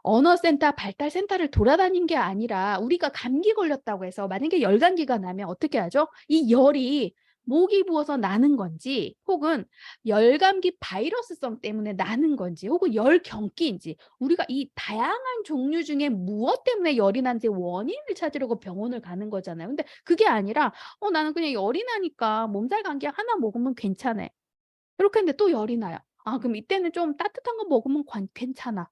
언어센터, 발달센터를 돌아다닌 게 아니라 우리가 감기 걸렸다고 해서 만약에 열감기가 나면 어떻게 하죠? 이 열이 모기 부어서 나는 건지 혹은 열감기 바이러스성 때문에 나는 건지 혹은 열경기인지 우리가 이 다양한 종류 중에 무엇 때문에 열이 나는지 원인을 찾으려고 병원을 가는 거잖아요. 근데 그게 아니라 나는 그냥 열이 나니까 몸살 감기 하나 먹으면 괜찮아." 이렇게 했는데 또 열이 나요. 그럼 이때는 좀 따뜻한 거 먹으면 괜찮아."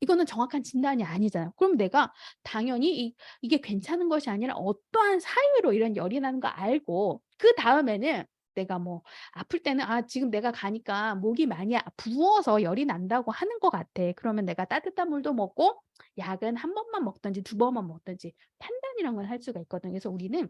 이거는 정확한 진단이 아니잖아요. 그럼 내가 당연히 이게 괜찮은 것이 아니라 어떠한 사유로 이런 열이 나는 거 알고 그다음에는 내가 뭐 아플 때는 지금 내가 가니까 목이 많이 부어서 열이 난다고 하는 것 같아." 그러면 내가 따뜻한 물도 먹고 약은 한 번만 먹든지 두 번만 먹든지 판단이란 걸 할 수가 있거든요. 그래서 우리는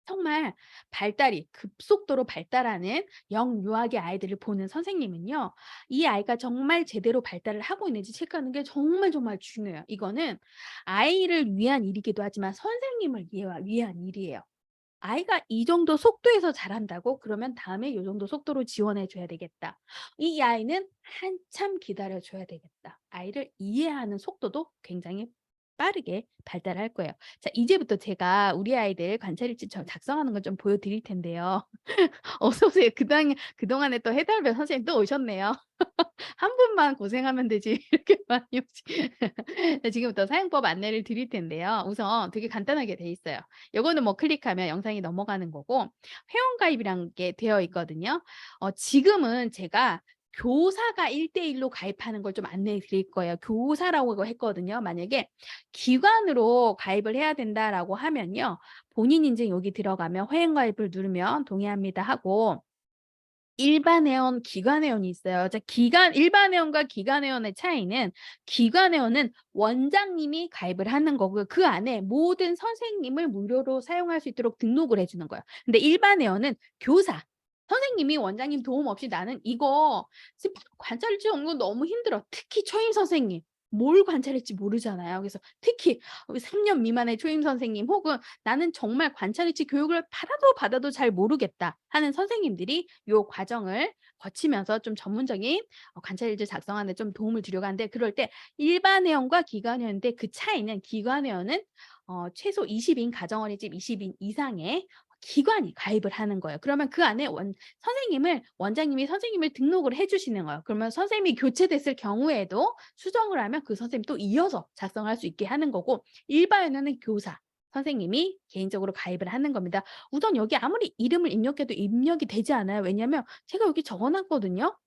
정말 발달이 급속도로 발달하는 영유아기 아이들을 보는 선생님은요. 이 아이가 정말 제대로 발달을 하고 있는지 체크하는 게 정말 정말 중요해요. 이거는 아이를 위한 일이기도 하지만 선생님을 위한 일이에요. 아이가 이 정도 속도에서 잘한다고? 그러면 다음에 요 정도 속도로 지원해 줘야 되겠다. 이 아이는 한참 기다려 줘야 되겠다. 아이를 이해하는 속도도 굉장히 빠르게 발달할 거예요. 자, 이제부터 제가 우리 아이들 관찰일지 작성하는 걸 좀 보여 드릴 텐데요. 어서 오세요. 그동안에 또 해달별 선생님 또 오셨네요. 한 분만 고생하면 되지 이렇게 많이 오지. 자, 지금부터 사용법 안내를 드릴 텐데요. 우선 되게 간단하게 돼 있어요. 요거는 뭐 클릭하면 영상이 넘어가는 거고 회원가입이란 게 되어 있거든요. 지금은 제가 교사가 1:1 로 가입하는 걸 좀 안내해 드릴 거예요. 교사라고 했거든요. 만약에 기관으로 가입을 해야 된다라고 하면요. 본인 인증 여기 들어가면 회원가입을 누르면 동의합니다 하고 일반 회원, 기관 회원이 있어요. 자, 일반 회원과 기관 회원의 차이는 기관 회원은 원장님이 가입을 하는 거고요. 그 안에 모든 선생님을 무료로 사용할 수 있도록 등록을 해 주는 거예요. 근데 일반 회원은 교사, 선생님이 원장님 도움 없이 나는 이거 지금 관찰일지 적는 건 너무 힘들어. 특히 초임 선생님. 뭘 관찰할지 모르잖아요. 그래서 특히 3년 미만의 초임 선생님 혹은 나는 정말 관찰일지 교육을 받아도 잘 모르겠다 하는 선생님들이 요 과정을 거치면서 좀 전문적인 관찰일지 작성하는 데 좀 도움을 주려고 하는데 그럴 때 일반 회원과 기관 회원인데 그 차이는 기관 회원은 최소 20인 가정어린이집 20인 이상의 기관이 가입을 하는 거예요. 그러면 그 안에 원장님이 선생님을 등록을 해 주시는 거예요. 그러면 선생님이 교체됐을 경우에도 수정을 하면 그 선생님이 또 이어서 작성할 수 있게 하는 거고 일반에는 교사, 선생님이 개인적으로 가입을 하는 겁니다. 우선 여기 아무리 이름을 입력해도 입력이 되지 않아요. 왜냐하면 제가 여기 적어 놨거든요.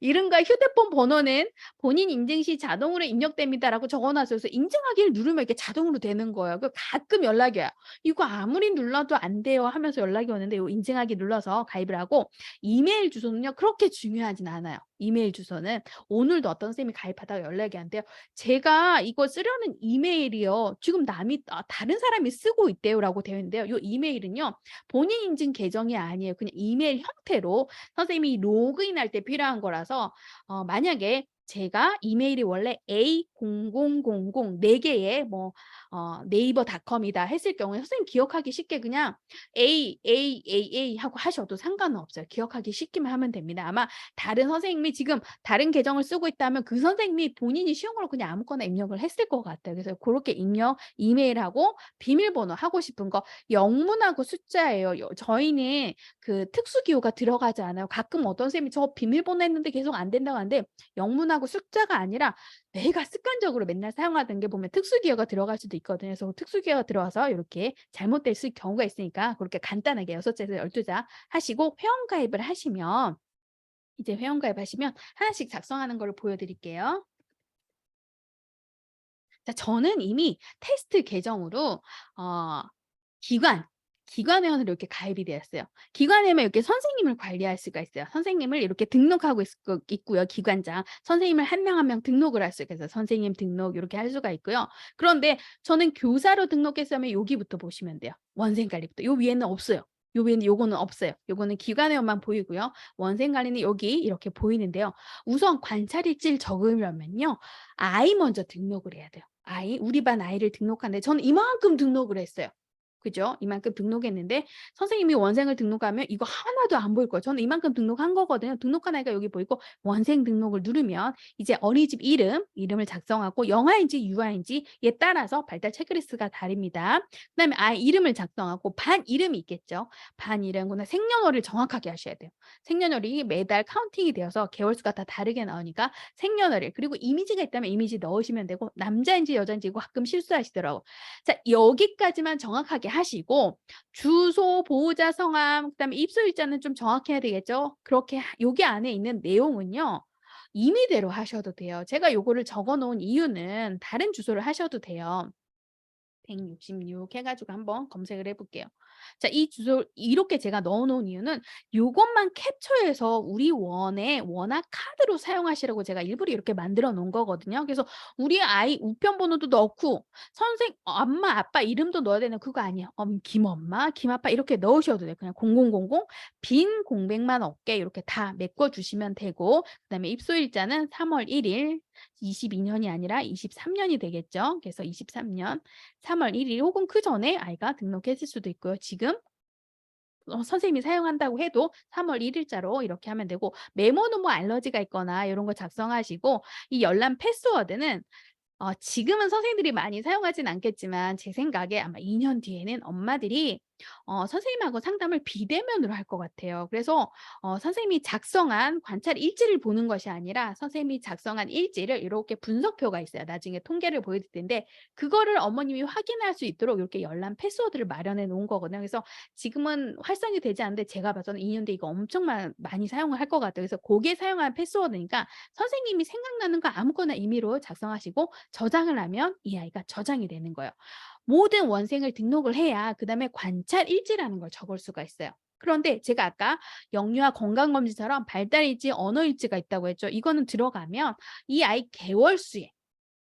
이름과 휴대폰 번호는 본인 인증 시 자동으로 입력됩니다라고 적어 놨어요. 그래서 인증하기를 누르면 이게 자동으로 되는 거예요. 그 가끔 연락이 와요. "이거 아무리 눌러도 안 돼요." 하면서 연락이 오는데 요 인증하기 눌러서 가입을 하고 이메일 주소는요 그렇게 중요하진 않아요. 이메일 주소는 오늘도 어떤 선생님이 가입하다가 연락이 왔는데요. 제가 이거 쓰려는 이메일이요. 지금 다른 사람이 쓰고 있대요라고 되어 있는데요. 요 이메일은요. 본인 인증 계정이 아니에요. 그냥 이메일 형태로 선생님이 로그인할 때 필요한 거라서 만약에 제가 이메일이 원래 A0000 4 개의 뭐 네이버닷컴이다 했을 경우에 선생님 기억하기 쉽게 그냥 A 하고 하셔도 상관은 없어요. 기억하기 쉽게만 하면 됩니다. 아마 다른 선생님이 지금 다른 계정을 쓰고 있다면 그 선생님이 본인이 쉬운 걸로 그냥 아무거나 입력을 했을 것 같아요. 그래서 고렇게 이메일하고 비밀번호 하고 싶은 거 영문하고 숫자예요. 저희는 그 특수 기호가 들어가지 않아요. 가끔 어떤 선생님이 "저 비밀번호 했는데 계속 안 된다고 하는데 영문하고 숫자가 아니라 내가 습관적으로 맨날 사용하던 게 보면 특수 기호가 들어갈 수도 있거든요. 그래서 특수 기호가 들어와서 이렇게 잘못될 경우가 있으니까 그렇게 간단하게 6자에서 12자 하시고 회원 가입을 하시면 이제 회원 가입하시면 하나씩 작성하는 거를 보여드릴게요. 자, 저는 이미 테스트 계정으로 어 기관, 기관 회원으로 이렇게 가입이 되었어요. 기관 회원은 이렇게 선생님을 관리할 수가 있어요. 선생님을 이렇게 등록하고 있고요, 기관장. 선생님을 한 명 한 명 등록을 할 수가 있어요. 선생님 등록 이렇게 할 수가 있고요. 그런데 저는 교사로 등록했으면 여기부터 보시면 돼요. 원생 관리부터. 요 위에는 없어요. 요 위에는 요거는 없어요. 요거는 기관 회원만 보이고요. 원생 관리는 여기 이렇게 보이는데요. 우선 관찰일지를 적으려면요. 아이 먼저 등록을 해야 돼요. 우리 반 아이를 등록하는데 저는 이만큼 등록을 했어요. 그죠? 이만큼 등록했는데 선생님이 원생을 등록하면 이거 하나도 안 보일 거예요. 저는 이만큼 등록한 거거든요. 등록한 아이가 여기 보이고 원생 등록을 누르면 이제 어린이집 이름을 작성하고 영아인지 유아인지에 따라서 발달 체크리스트가 다릅니다. 그다음에 아이 이름을 작성하고 반 이름이 있겠죠. 반 이름과 생년월일 정확하게 하셔야 돼요. 생년월일이 매달 카운팅이 되어서 개월수가 다 다르게 나오니까 생년월일 그리고 이미지가 있다면 이미지 넣으시면 되고 남자인지 여자인지 이거 가끔 실수하시더라고요. 자, 여기까지만 정확하게 하시고 주소, 보호자 성함, 그다음에 입소 일자는 좀 정확해야 되겠죠. 그렇게 여기 안에 있는 내용은요. 임의대로 하셔도 돼요. 제가 요거를 적어 놓은 이유는 다른 주소를 하셔도 돼요. 166 해 가지고 한번 검색을 해 볼게요. 자, 이 주소 이렇게 제가 넣어 놓은 이유는 요것만 캡처해서 우리 원에 원화 카드로 사용하시라고 제가 일부러 이렇게 만들어 놓은 거거든요. 그래서 우리 아이 우편 번호도 넣고 엄마 아빠 이름도 넣어야 되는 그거 아니에요. 김엄마, 김아빠 이렇게 넣으셔도 돼요. 그냥 0000 빈 공백만 없게 이렇게 다 메꿔 주시면 되고, 그다음에 입소 일자는 3월 1일 22년이 아니라 23년이 되겠죠. 그래서 23년 3월 1일 혹은 그전에 아이가 등록했을 수도 있고요. 지금 선생님이 사용한다고 해도 3월 1 일자로 이렇게 하면 되고, 메모는 뭐 알러지가 있거나 이런 거 작성하시고, 이 열람 패스워드는 지금은 선생님들이 많이 사용하진 않겠지만 제 생각에 아마 2년 뒤에는 엄마들이 선생님하고 상담을 비대면으로 할 것 같아요. 그래서 선생님이 작성한 관찰 일지를 보는 것이 아니라 선생님이 작성한 일지를 이렇게 분석표가 있어요. 나중에 통계를 보여드릴 텐데 그거를 어머님이 확인할 수 있도록 이렇게 열람 패스워드를 마련해 놓은 거거든요. 그래서 지금은 활성이 되지 않는데 제가 봐서는 2년 뒤에 이거 엄청 많이 사용을 할 것 같아요. 그래서 고게 사용한 패스워드니까 선생님이 생각나는 거 아무거나 임의로 작성하시고 저장을 하면 이 아이가 저장이 되는 거예요. 모든 원생을 등록을 해야 그다음에 관찰 일지라는 걸 적을 수가 있어요. 그런데 제가 아까 영유아 건강검진처럼 발달 일지, 언어 일지가 있다고 했죠. 이거는 들어가면 이 아이 개월 수에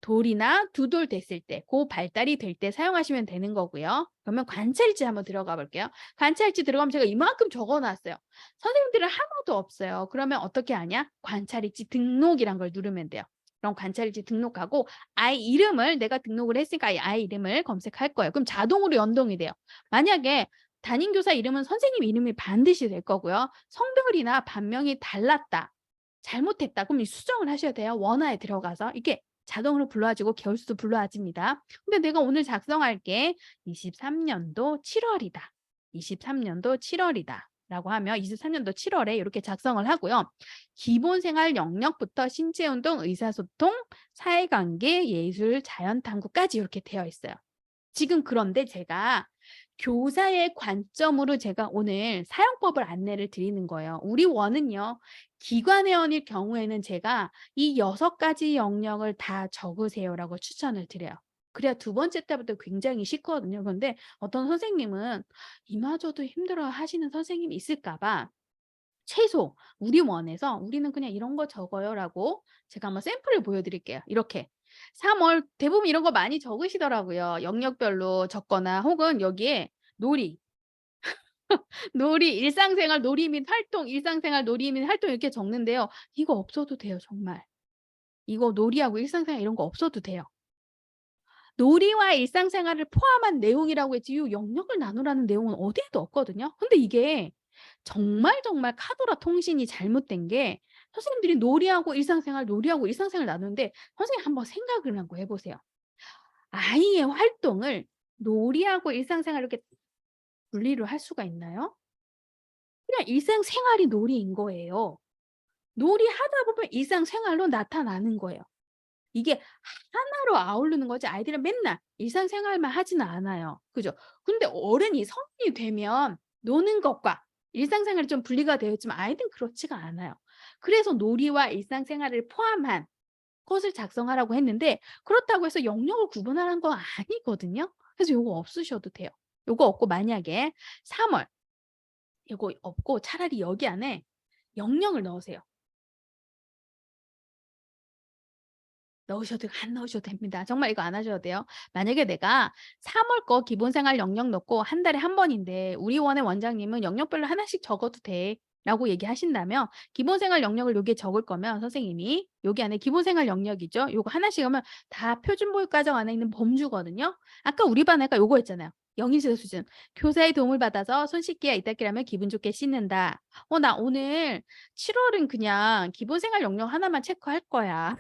돌이나 두 돌 됐을 때, 고 발달이 될 때 사용하시면 되는 거고요. 그러면 관찰일지 한번 들어가 볼게요. 관찰일지 들어가면 제가 이만큼 적어 놨어요. 선생님들은 하나도 없어요. 그러면 어떻게 하냐? 관찰일지 등록이란 걸 누르면 돼요. 그럼 관찰일지 등록하고 아이 이름을 내가 등록을 했으니까 아이 이름을 검색할 거예요. 그럼 자동으로 연동이 돼요. 만약에 담임교사 이름은 선생님 이름이 반드시 될 거고요. 성별이나 반명이 달랐다, 잘못했다, 그럼 이 수정을 하셔야 돼요. 원화에 들어가서 이게 자동으로 불러와지고 개월수도 불러와집니다. 근데 내가 오늘 작성할 게 23년도 7월이다. 23년도 7월이다. 라고 하면 23년도 7월에 이렇게 작성을 하고요. 기본생활 영역부터 신체운동, 의사소통, 사회관계, 예술, 자연탐구까지 이렇게 되어 있어요. 지금 그런데 제가 교사의 관점으로 제가 오늘 사용법을 안내를 드리는 거예요. 우리 원은요, 기관회원일 경우에는 제가 이 6가지 영역을 다 적으세요라고 추천을 드려요. 그래야 두 번째 때부터 굉장히 쉽거든요. 그런데 어떤 선생님은 이마저도 힘들어 하시는 선생님이 있을까 봐 최소 우리 원에서 우리는 그냥 이런 거 적어요라고 제가 한번 샘플을 보여드릴게요. 이렇게 3월 대부분 이런 거 많이 적으시더라고요. 영역별로 적거나 혹은 여기에 놀이, 놀이, 일상생활 놀이 및 활동, 일상생활 놀이 및 활동 이렇게 적는데요. 이거 없어도 돼요, 정말. 이거 놀이하고 일상생활 이런 거 없어도 돼요. 놀이와 일상생활을 포함한 내용이라고 했지 이 영역을 나누라는 내용은 어디에도 없거든요. 근데 이게 정말 카더라 통신이 잘못된 게 선생님들이 놀이하고 일상생활, 놀이하고 일상생활 나누는데 선생님 한번 생각을 한번 해 보세요. 아이의 활동을 놀이하고 일상생활 이렇게 분리를 할 수가 있나요? 그냥 일상생활이 놀이인 거예요. 놀이하다 보면 일상생활로 나타나는 거예요. 이게 하나로 아우르는 거지 아이들은 맨날 일상생활만 하지는 않아요. 그죠? 근데 어른이 성인이 되면 노는 것과 일상생활이 좀 분리가 되어 있지만 아이들은 그렇지가 않아요. 그래서 놀이와 일상생활을 포함한 것을 작성하라고 했는데 그렇다고 해서 영역을 구분하라는 건 아니거든요. 그래서 요거 없으셔도 돼요. 요거 없고 만약에 3월 요거 없고 차라리 여기 안에 영역을 넣으세요. 넣으셔도 안 넣으셔도 됩니다. 정말 이거 안 하셔도 돼요. 만약에 내가 3월 거 기본생활 영역 넣고 한 달에 한 번인데 우리 원의 원장님은 영역별로 하나씩 적어도 돼. 라고 얘기하신다면 기본생활 영역을 여기에 적을 거면 선생님이 여기 안에 기본생활 영역이죠. 요거 하나씩 하면 다 표준보육 과정 안에 있는 범주거든요. 아까 우리 반 애가 요거 했잖아요. 영인시대 수준. 교사의 도움을 받아서 손 씻기야 이따끼라면 기분 좋게 씻는다. 나 오늘 7월은 그냥 기본생활 영역 하나만 체크할 거야.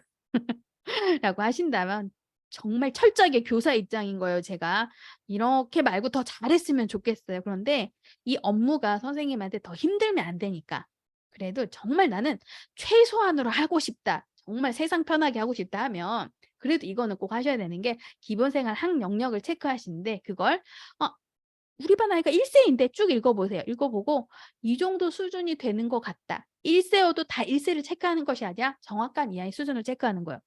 라고 하신다면 정말 철저하게 교사 입장인 거예요, 제가. 이렇게 말고 더 잘했으면 좋겠어요. 그런데 이 업무가 선생님한테 더 힘들면 안 되니까. 그래도 정말 '나는 최소한으로 하고 싶다. 정말 세상 편하게 하고 싶다.' 하면 그래도 이거는 꼭 하셔야 되는 게 기본생활 학 영역을 체크하시는데 그걸 어 우리 반 아이가 1 세인데 쭉 읽어 보세요. 읽어 보고 '이 정도 수준이 되는 것 같다.' 1 세여도 다 1 세를 체크하는 것이 아니라 정확한 이 아이 수준을 체크하는 거예요.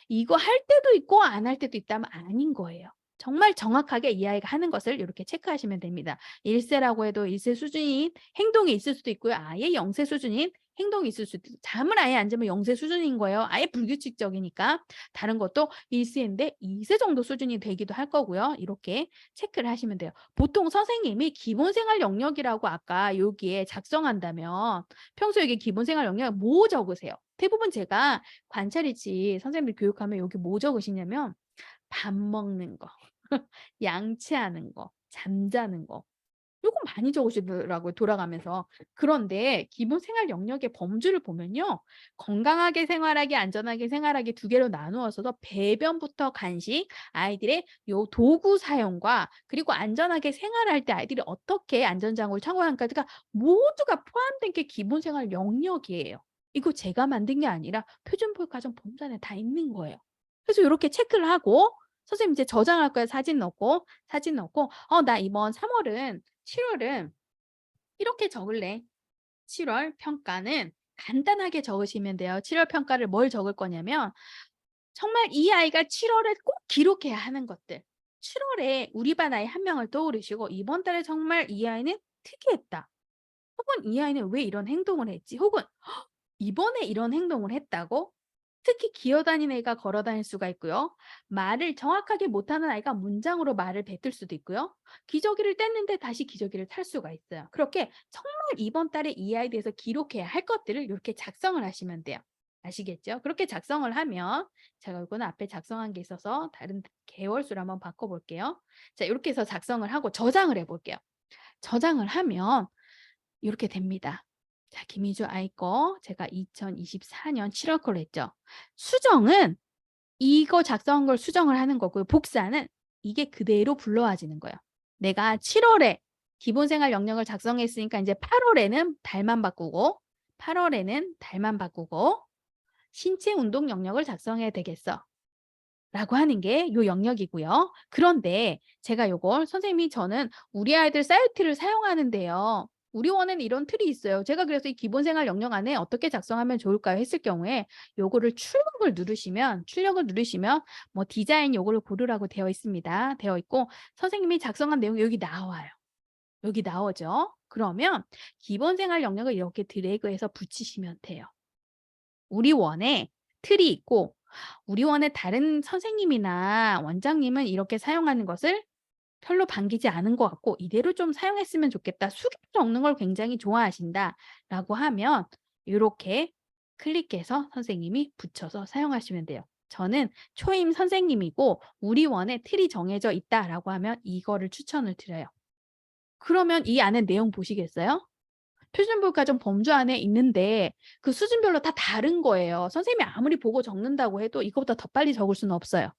이거 할 때도 있고 안 할 때도 있다면 아닌 거예요. 정말 정확하게 이 아이가 하는 것을 이렇게 체크하시면 됩니다. 1 세라고 해도 1세 수준인 행동이 있을 수도 있고요. 아예 0세 수준인 행동이 있을 수도 있고 잠을 아예 안 자면 0세 수준인 거예요. 아예 불규칙적이니까. 다른 것도 1 세인데 2세 정도 수준이 되기도 할 거고요. 이렇게 체크를 하시면 돼요. 보통 선생님이 기본 생활 영역이라고 아까 여기에 작성한다면 평소에 여기 기본 생활 영역 뭐 적으세요? 대부분 제가 관찰이지 선생님들 교육하면 여기 뭐 적으시냐면 밥 먹는 거, 양치하는 거, 잠자는 거 요거 많이 적으시더라고요 돌아가면서. 그런데 기본 생활 영역의 범주를 보면요. 건강하게 생활하기, 안전하게 생활하기 두 개로 나누어서도 배변부터 간식, 아이들의 요 도구 사용과 그리고 안전하게 생활할 때 아이들이 어떻게 안전장구를 착용하는까지가 모두가 포함된 게 기본 생활 영역이에요. 이거 제가 만든 게 아니라 표준교육과정 본무 안에 다 있는 거예요. 그래서 요렇게 체크를 하고 선생님 이제 저장할 거예요. 사진 넣고 나 이번 3 월은 7 월은 이렇게 적을래. 7월 평가는 간단하게 적으시면 돼요. 7월 평가를 뭘 적을 거냐면 정말 이 아이가 7 월에 꼭 기록해야 하는 것들. 7 월에 우리 반 아이 한 명을 떠오르시고 '이번 달에 정말 이 아이는 특이했다.' 혹은 '이 아이는 왜 이런 행동을 했지?' 혹은 '이번에 이런 행동을 했다고?' 특히 기어다니는 애가 걸어 다닐 수가 있고요. 말을 정확하게 못하는 아이가 문장으로 말을 뱉을 수도 있고요. 기저귀를 뗐는데 다시 기저귀를 탈 수가 있어요. 그렇게 정말 이번 달에 이 아이에 대해서 기록해야 할 것들을 이렇게 작성을 하시면 돼요. 아시겠죠? 그렇게 작성을 하면 제가 이거는 앞에 작성한 게 있어서 다른 계월수를 한번 바꿔 볼게요. 자, 이렇게 해서 작성을 하고 저장을 해 볼게요. 저장을 하면 이렇게 됩니다. 자, 김희주 아이 거 제가 2024년 7월 걸로 했죠. 수정은 이거 작성한 걸 수정을 하는 거고요. 복사는 이게 그대로 불러와지는 거예요. 내가 7 월에 기본 생활 영역을 작성했으니까 이제 8 월에는 달만 바꾸고 신체 운동 영역을 작성해야 되겠어. 라고 하는 게 요 영역이고요. 그런데 제가 요걸 선생님이 저는 우리 아이들 사이트를 사용하는데요. 우리 원에는 이런 틀이 있어요. 제가 그래서 이 기본 생활 영역 안에 어떻게 작성하면 좋을까요? 했을 경우에 요거를 출력을 누르시면 뭐 디자인 요거를 고르라고 되어 있습니다. 되어 있고 선생님이 작성한 내용이 여기 나와요. 여기 나오죠. 그러면 기본 생활 영역을 이렇게 드래그해서 붙이시면 돼요. 우리 원에 틀이 있고 우리 원의 다른 선생님이나 원장님은 이렇게 사용하는 것을 별로 반기지 않은 것 같고 '이대로 좀 사용했으면 좋겠다. 수격 적는 걸 굉장히 좋아하신다.'라고 하면 요렇게 클릭해서 선생님이 붙여서 사용하시면 돼요. 저는 초임 선생님이고 우리 원에 틀이 정해져 있다라고 하면 이거를 추천을 드려요. 그러면 이 안에 내용 보시겠어요? 표준교육과정 범주 안에 있는데 그 수준별로 다 다른 거예요. 선생님이 아무리 보고 적는다고 해도 이거보다 더 빨리 적을 수는 없어요.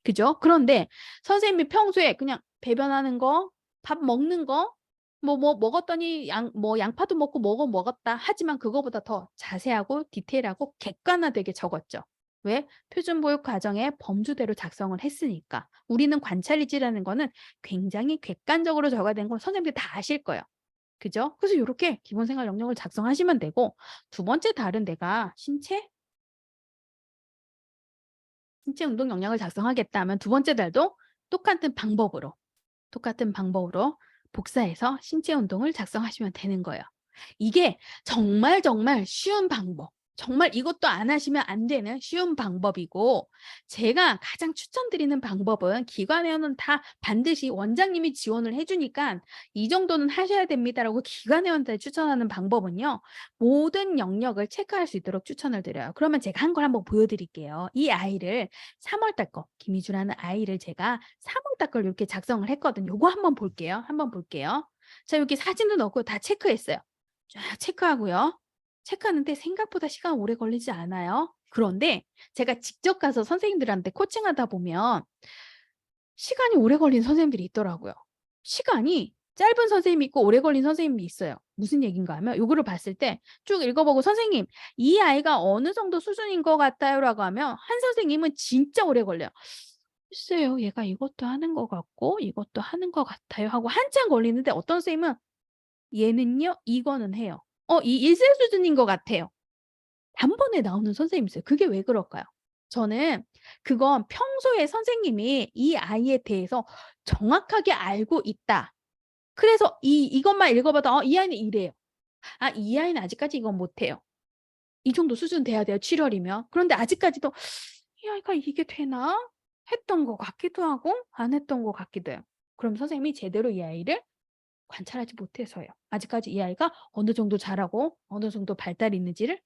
그죠? 그런데 선생님이 평소에 그냥 배변하는 거, 밥 먹는 거, 뭐 먹었더니 양파도 먹고 뭐고 먹었다. 하지만 그거보다 더 자세하고 디테일하고 객관화되게 적었죠. 왜? 표준교육 과정의 범주대로 작성을 했으니까. 우리는 관찰일지라는 거는 굉장히 객관적으로 적어야 되는 건 선생님들이 다 아실 거예요. 그죠? 그래서 요렇게 기본 생활 영역을 작성하시면 되고 두 번째 달은 내가 신체 운동 역량을 작성하겠다 하면 두 번째 달도 똑같은 방법으로 복사해서 신체 운동을 작성하시면 되는 거예요. 이게 정말 정말 쉬운 방법. 정말 이것도 안 하시면 안 되는 쉬운 방법이고 제가 가장 추천드리는 방법은 기관회원은 다 반드시 원장님이 지원을 해 주니까 "이 정도는 하셔야 됩니다."라고 기관회원한테 추천하는 방법은요. 모든 영역을 체크할 수 있도록 추천을 드려요. 그러면 제가 한 걸 한번 보여 드릴게요. 이 아이를 3월 달 거 김희주라는 아이를 제가 3월 달 걸 이렇게 작성을 했거든요. 요거 한번 볼게요. 한번 볼게요. 자, 여기 사진도 넣고 다 체크했어요. 쫙 체크하고요. 체크하는데 생각보다 시간 오래 걸리지 않아요. 그런데 제가 직접 가서 선생님들한테 코칭하다 보면 시간이 오래 걸리는 선생님들이 있더라고요. 시간이 짧은 선생님이 있고 오래 걸린 선생님이 있어요. 무슨 얘기인가 하면 요거를 봤을 때 쭉 읽어보고 "선생님 이 아이가 어느 정도 수준인 것 같아요."라고 하면 한 선생님은 진짜 오래 걸려요. "글쎄요. 얘가 이것도 하는 것 같고 이것도 하는 것 같아요." 하고 한참 걸리는데 어떤 선생님은 "얘는요 이거는 해요." 이 1세 수준인 것 같아요." 단번에 나오는 선생님이 있어요. 그게 왜 그럴까요? 저는 그건 평소에 선생님이 이 아이에 대해서 정확하게 알고 있다. 그래서 이것만 읽어 봐도 '이 아이는 이래요. 아 이 아이는 아직까지 이건 못해요. 이 정도 수준 돼야 돼요 7 월이면.' 그런데 아직까지도 '이 아이가 이게 되나?' 했던 것 같기도 하고 안 했던 것 같기도 해요. 그럼 선생님이 제대로 이 아이를 관찰하지 못해서요. 아직까지 이 아이가 어느 정도 잘하고 어느 정도 발달이 있는지를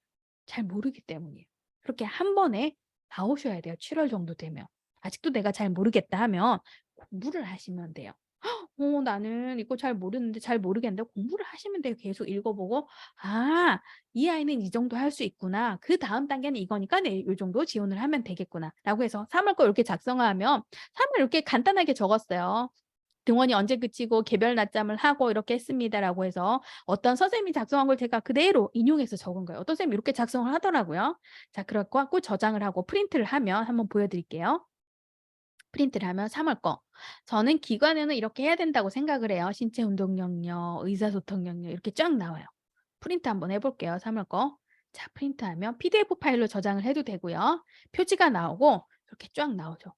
잘 모르기 때문이에요. 그렇게 한 번에 나오셔야 돼요 7월 정도 되면. 아직도 내가 잘 모르겠다 하면 공부를 하시면 돼요. 나는 이거 잘 모르는데 잘 모르겠는데 공부를 하시면 돼요. 계속 읽어 보고 '아 이 아이는 이 정도 할 수 있구나. 그다음 단계는 이거니까 네 요 정도 지원을 하면 되겠구나.'라고 해서 3월 거 이렇게 작성하면 3월 이렇게 간단하게 적었어요. 등원이 언제 그치고 개별 낮잠을 하고 이렇게 했습니다라고 해서 어떤 선생님이 작성한 걸 제가 그대로 인용해서 적은 거예요. 어떤 선생님이 이렇게 작성을 하더라고요. 자 그래 갖고 저장을 하고 프린트를 하면 한번 보여 드릴게요. 프린트를 하면 3월 거. 저는 기관에는 이렇게 해야 된다고 생각을 해요. 신체 운동 영역, 의사소통 영역 이렇게 쫙 나와요. 프린트 한번 해 볼게요, 3월 거. 자 프린트하면 PDF 파일로 저장을 해도 되고요. 표지가 나오고 이렇게 쫙 나오죠.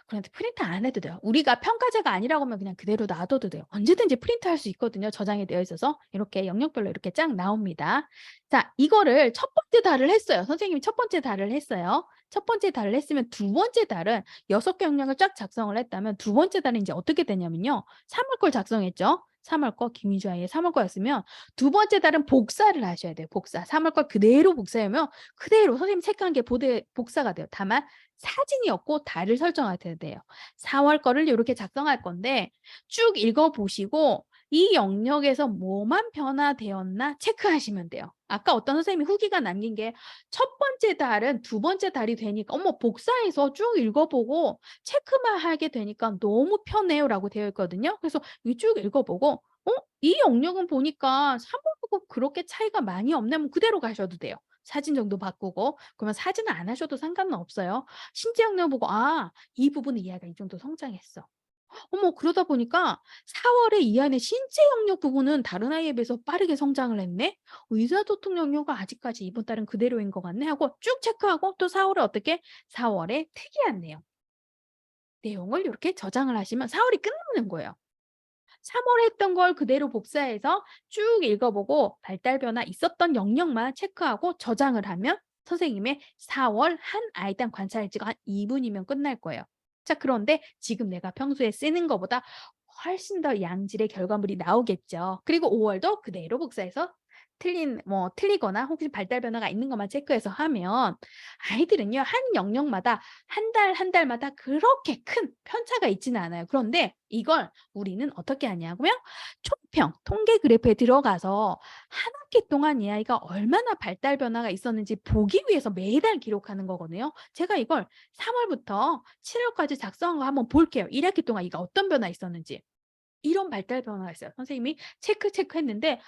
그런데 프린트 안 해도 돼요. 우리가 평가자가 아니라고 하면 그냥 그대로 놔둬도 돼요. 언제든지 프린트할 수 있거든요, 저장이 되어 있어서. 이렇게 영역별로 이렇게 쫙 나옵니다. 자 이거를 첫 번째 달을 했어요. 선생님이 첫 번째 달을 했어요. 첫 번째 달을 했으면 두 번째 달은 6개 영역을 쫙 작성을 했다면 두 번째 달은 인제 어떻게 되냐면요. 3월 걸 작성했죠. 3월 거 김희주 아이의 3월 거였으면 두 번째 달은 복사를 하셔야 돼요, 복사. 3월 걸 그대로 복사하면 그대로 선생님이 체크한 게 보대 복사가 돼요. 다만 사진이 없고 달을 설정하셔야 돼요. 4월 거를 요렇게 작성할 건데 쭉 읽어 보시고 이 영역에서 뭐만 변화되었나 체크하시면 돼요. 아까 어떤 선생님이 후기가 남긴 게 첫 번째 달은 두 번째 달이 되니까 "어머 복사해서 쭉 읽어 보고 체크만 하게 되니까 너무 편해요."라고 되어 있거든요. 그래서 이 쭉 읽어 보고 이 영역은 보니까 3 월하고 그렇게 차이가 많이 없네." 하면 그대로 가셔도 돼요. 사진 정도 바꾸고. 그러면 사진을 안 하셔도 상관은 없어요. 신체 영역 보고 '아 이 부분은 이 아이가 이 정도 성장했어.' 어머 그러다 보니까 4 월에 이 안에 신체 영역 부분은 다른 아이에 비해서 빠르게 성장을 했네. 의사소통 영역은 아직까지 이번 달은 그대로인 것 같네 하고 쭉 체크하고 또 4 월에 어떻게 4 월에 특이한 내용을 요렇게 저장을 하시면 4 월이 끝나는 거예요. 3월 했던 걸 그대로 복사해서 쭉 읽어 보고 발달 변화 있었던 영역만 체크하고 저장을 하면 선생님의 4월 한 아이당 관찰 일지가 한 2 분이면 끝날 거예요. 자 그런데 지금 내가 평소에 쓰는 거보다 훨씬 더 양질의 결과물이 나오겠죠. 그리고 5 월도 그대로 복사해서 틀리거나 혹시 발달 변화가 있는 것만 체크해서 하면 아이들은요 한 영역마다 한 달 한 달마다 그렇게 큰 편차가 있지는 않아요. 그런데 이걸 우리는 어떻게 하냐고요? 총평, 통계 그래프에 들어가서 한 학기 동안 이 아이가 얼마나 발달 변화가 있었는지 보기 위해서 매달 기록하는 거거든요. 제가 이걸 3 월부터 7 월까지 작성한 거 한번 볼게요. 1 학기 동안 이가 어떤 변화 있었는지. 이런 발달 변화가 있어요. 선생님이 체크했는데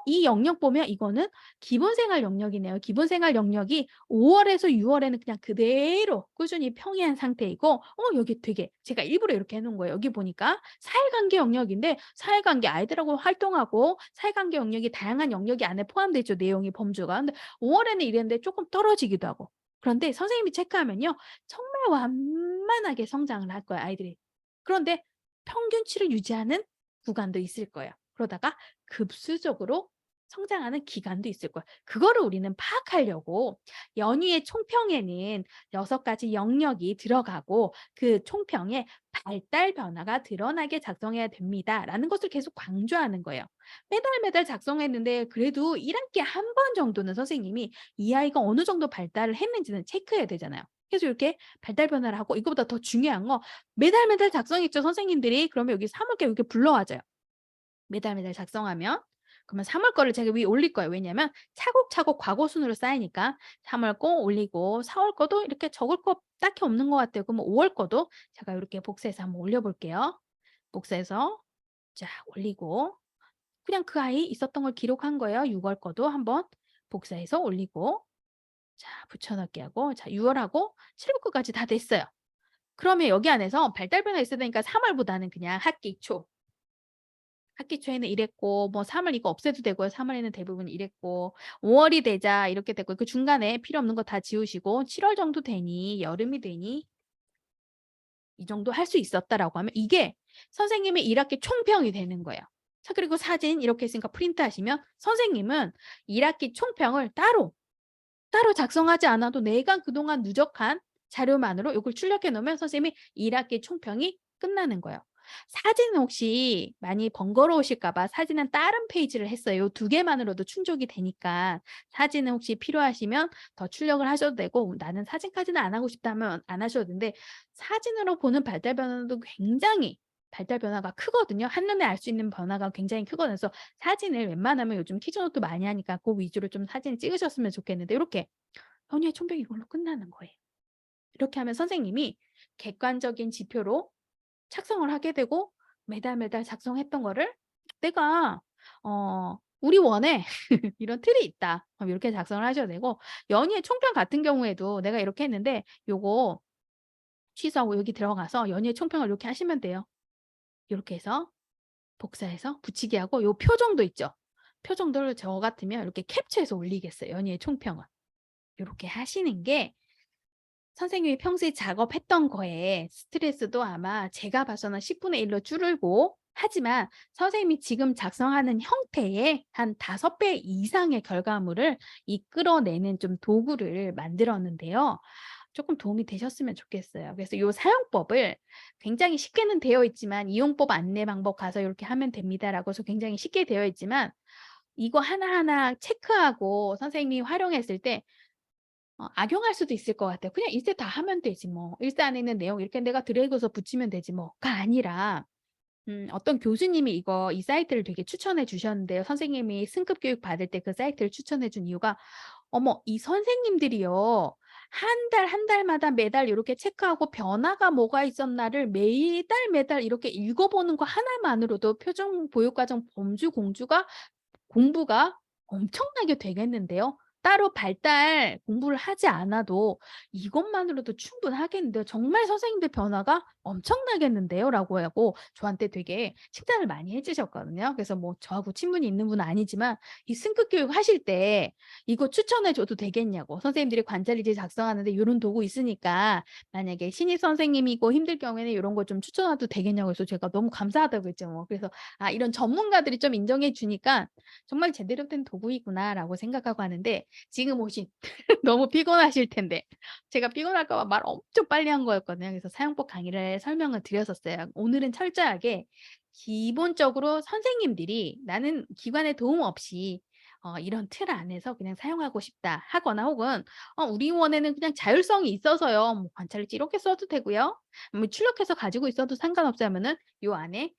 이 영역 보면 이거는 기본 생활 영역이네요. 기본 생활 영역이 5 월에서 6 월에는 그냥 그대로 꾸준히 평이한 상태이고 여기 되게 제가 일부러 이렇게 해 놓은 거예요. 여기 보니까 사회관계 영역인데 사회관계 아이들하고 활동하고 사회관계 영역이 다양한 영역이 안에 포함되어 있죠, 내용이 범주가. 근데 5 월에는 이랬는데 쪼끔 떨어지기도 하고. 그런데 선생님이 체크하면요. 정말 완만하게 성장을 할 거예요, 아이들이. 그런데 평균치를 유지하는 구간도 있을 거예요. 그러다가 급수적으로 성장하는 기간도 있을 거예요. 그거를 우리는 파악하려고 연위의 총평에는 6 가지 영역이 들어가고 그 총평에 "발달 변화가 드러나게 작성해야 됩니다."라는 것을 계속 강조하는 거예요. 매달 매달 작성했는데 그래도 1 학기에 한 번 정도는 선생님이 이 아이가 어느 정도 발달을 했는지는 체크해야 되잖아요. 그래서 이렇게 발달 변화를 하고 이거보다 더 중요한 거 매달 매달 작성했죠 선생님들이. 그러면 여기 3 월께 이렇게 불러와줘요. 매달 매달 작성하면. 그러면 3월 거를 제가 위에 올릴 거예요. 왜냐하면 차곡차곡 과거 순으로 쌓이니까 3월 거 올리고 4월 거도 이렇게 적을 거 딱히 없는 것 같아요. 그러면 5월 거도 제가 이렇게 복사해서 한번 올려 볼게요. 복사해서 자 올리고 그냥 그 아이 있었던 걸 기록한 거예요. 6월 거도 한번 복사해서 올리고 자 붙여 넣기 하고 자 6 월하고 7월 거까지 다 됐어요. 그러면 여기 안에서 발달 변화 있어야 되니까 3 월보다는 그냥 학기 초 학기 초에는 이랬고 뭐 3월 이거 없애도 되고요. 3 월에는 대부분 이랬고 5 월이 되자 이렇게 됐고 그 중간에 필요 없는 거 다 지우시고 7월 정도 되니 여름이 되니 이 정도 할 수 있었다라고 하면 이게 선생님의 1 학기 총평이 되는 거예요. 자 그리고 사진 이렇게 했으니까 프린트하시면 선생님은 1 학기 총평을 따로 작성하지 않아도 내가 그동안 누적한 자료만으로 요걸 출력해 놓으면 선생님이 1 학기 총평이 끝나는 거예요. 사진은 혹시 많이 번거로우실까 봐 사진은 다른 페이지를 했어요. 요 두 개만으로도 충족이 되니까. 사진은 혹시 필요하시면 더 출력을 하셔도 되고 나는 사진까지는 안 하고 싶다면 안 하셔도 되는데 사진으로 보는 발달 변화도 굉장히 발달 변화가 크거든요. 한눈에 알 수 있는 변화가 굉장히 크거든요. 그래서 사진을 웬만하면 요즘 키즈노트 많이 하니까 그 위주로 좀 사진을 찍으셨으면 좋겠는데 요렇게 연의의 총평이 이걸로 끝나는 거예요. 이렇게 하면 선생님이 객관적인 지표로 착성을 하게 되고 매달 매달 작성했던 거를 내가 우리 원에 이런 틀이 있다. 그럼 요렇게 작성을 하셔도 되고 연의의 총평 같은 경우에도 내가 이렇게 했는데 요거 취소하고 여기 들어가서 연의의 총평을 요렇게 하시면 돼요. 요렇게 해서 복사해서 붙이기 하고 요 표정도 있죠. 표정도를 저 같으면 이렇게 캡처해서 올리겠어요, 연의의 총평을. 요렇게 하시는 게 선생님이 평소에 작업했던 거에 스트레스도 아마 제가 봐서는 10분의 1로 줄고 하지만 선생님이 지금 작성하는 형태의 한 5배 이상의 결과물을 이끌어내는 좀 도구를 만들었는데요. 조금 도움이 되셨으면 좋겠어요. 그래서 요 사용법을 굉장히 쉽게는 되어 있지만 "이용법 안내 방법 가서 요렇게 하면 됩니다."라고 해서 굉장히 쉽게 되어 있지만 이거 하나하나 체크하고 선생님이 활용했을 때 악용할 수도 있을 것 같아요. '그냥 일세 다 하면 되지 뭐. 일세 안에 있는 내용 이렇게 내가 드래그해서 붙이면 되지 뭐.'가 아니라 어떤 교수님이 이 사이트를 되게 추천해 주셨는데요. 선생님이 승급 교육 받을 때 그 사이트를 추천해 준 이유가 어머 이 선생님들이요. 한 달마다 매달 요렇게 체크하고 변화가 뭐가 있었나를 매달 매달 이렇게 읽어 보는 거 하나만으로도 표준 보육과정 범주 공부가 엄청나게 되겠는데요. 따로 발달 공부를 하지 않아도 이것만으로도 충분하겠는데요. 정말 선생님들 변화가 엄청나겠는데요라고 하고 저한테 되게 칭찬을 많이 해 주셨거든요. 그래서 뭐 저하고 친분이 있는 분은 아니지만 이 승급 교육 하실 때 "이거 추천해 줘도 되겠냐."고 "선생님들이 관찰일지 작성하는데 요런 도구 있으니까 만약에 신입 선생님이고 힘들 경우에는 요런 거 좀 추천해도 되겠냐."고 해서 제가 너무 감사하다고 했죠 뭐. 그래서 이런 전문가들이 좀 인정해 주니까 '정말 제대로 된 도구이구나.'라고 생각하고 하는데 지금 오신 너무 피곤하실 텐데 제가 피곤할까 봐 말 엄청 빨리 한 거였거든요. 그래서 사용법 강의를 설명을 드렸었어요. 오늘은 철저하게 기본적으로 선생님들이 '나는 기관의 도움 없이 이런 틀 안에서 그냥 사용하고 싶다.' 하거나 혹은 우리 원에는 그냥 자율성이 있어서요. 뭐 관찰일지 이렇게 써도 되고요. 뭐 출력해서 가지고 있어도 상관없어요 하면은 요 안에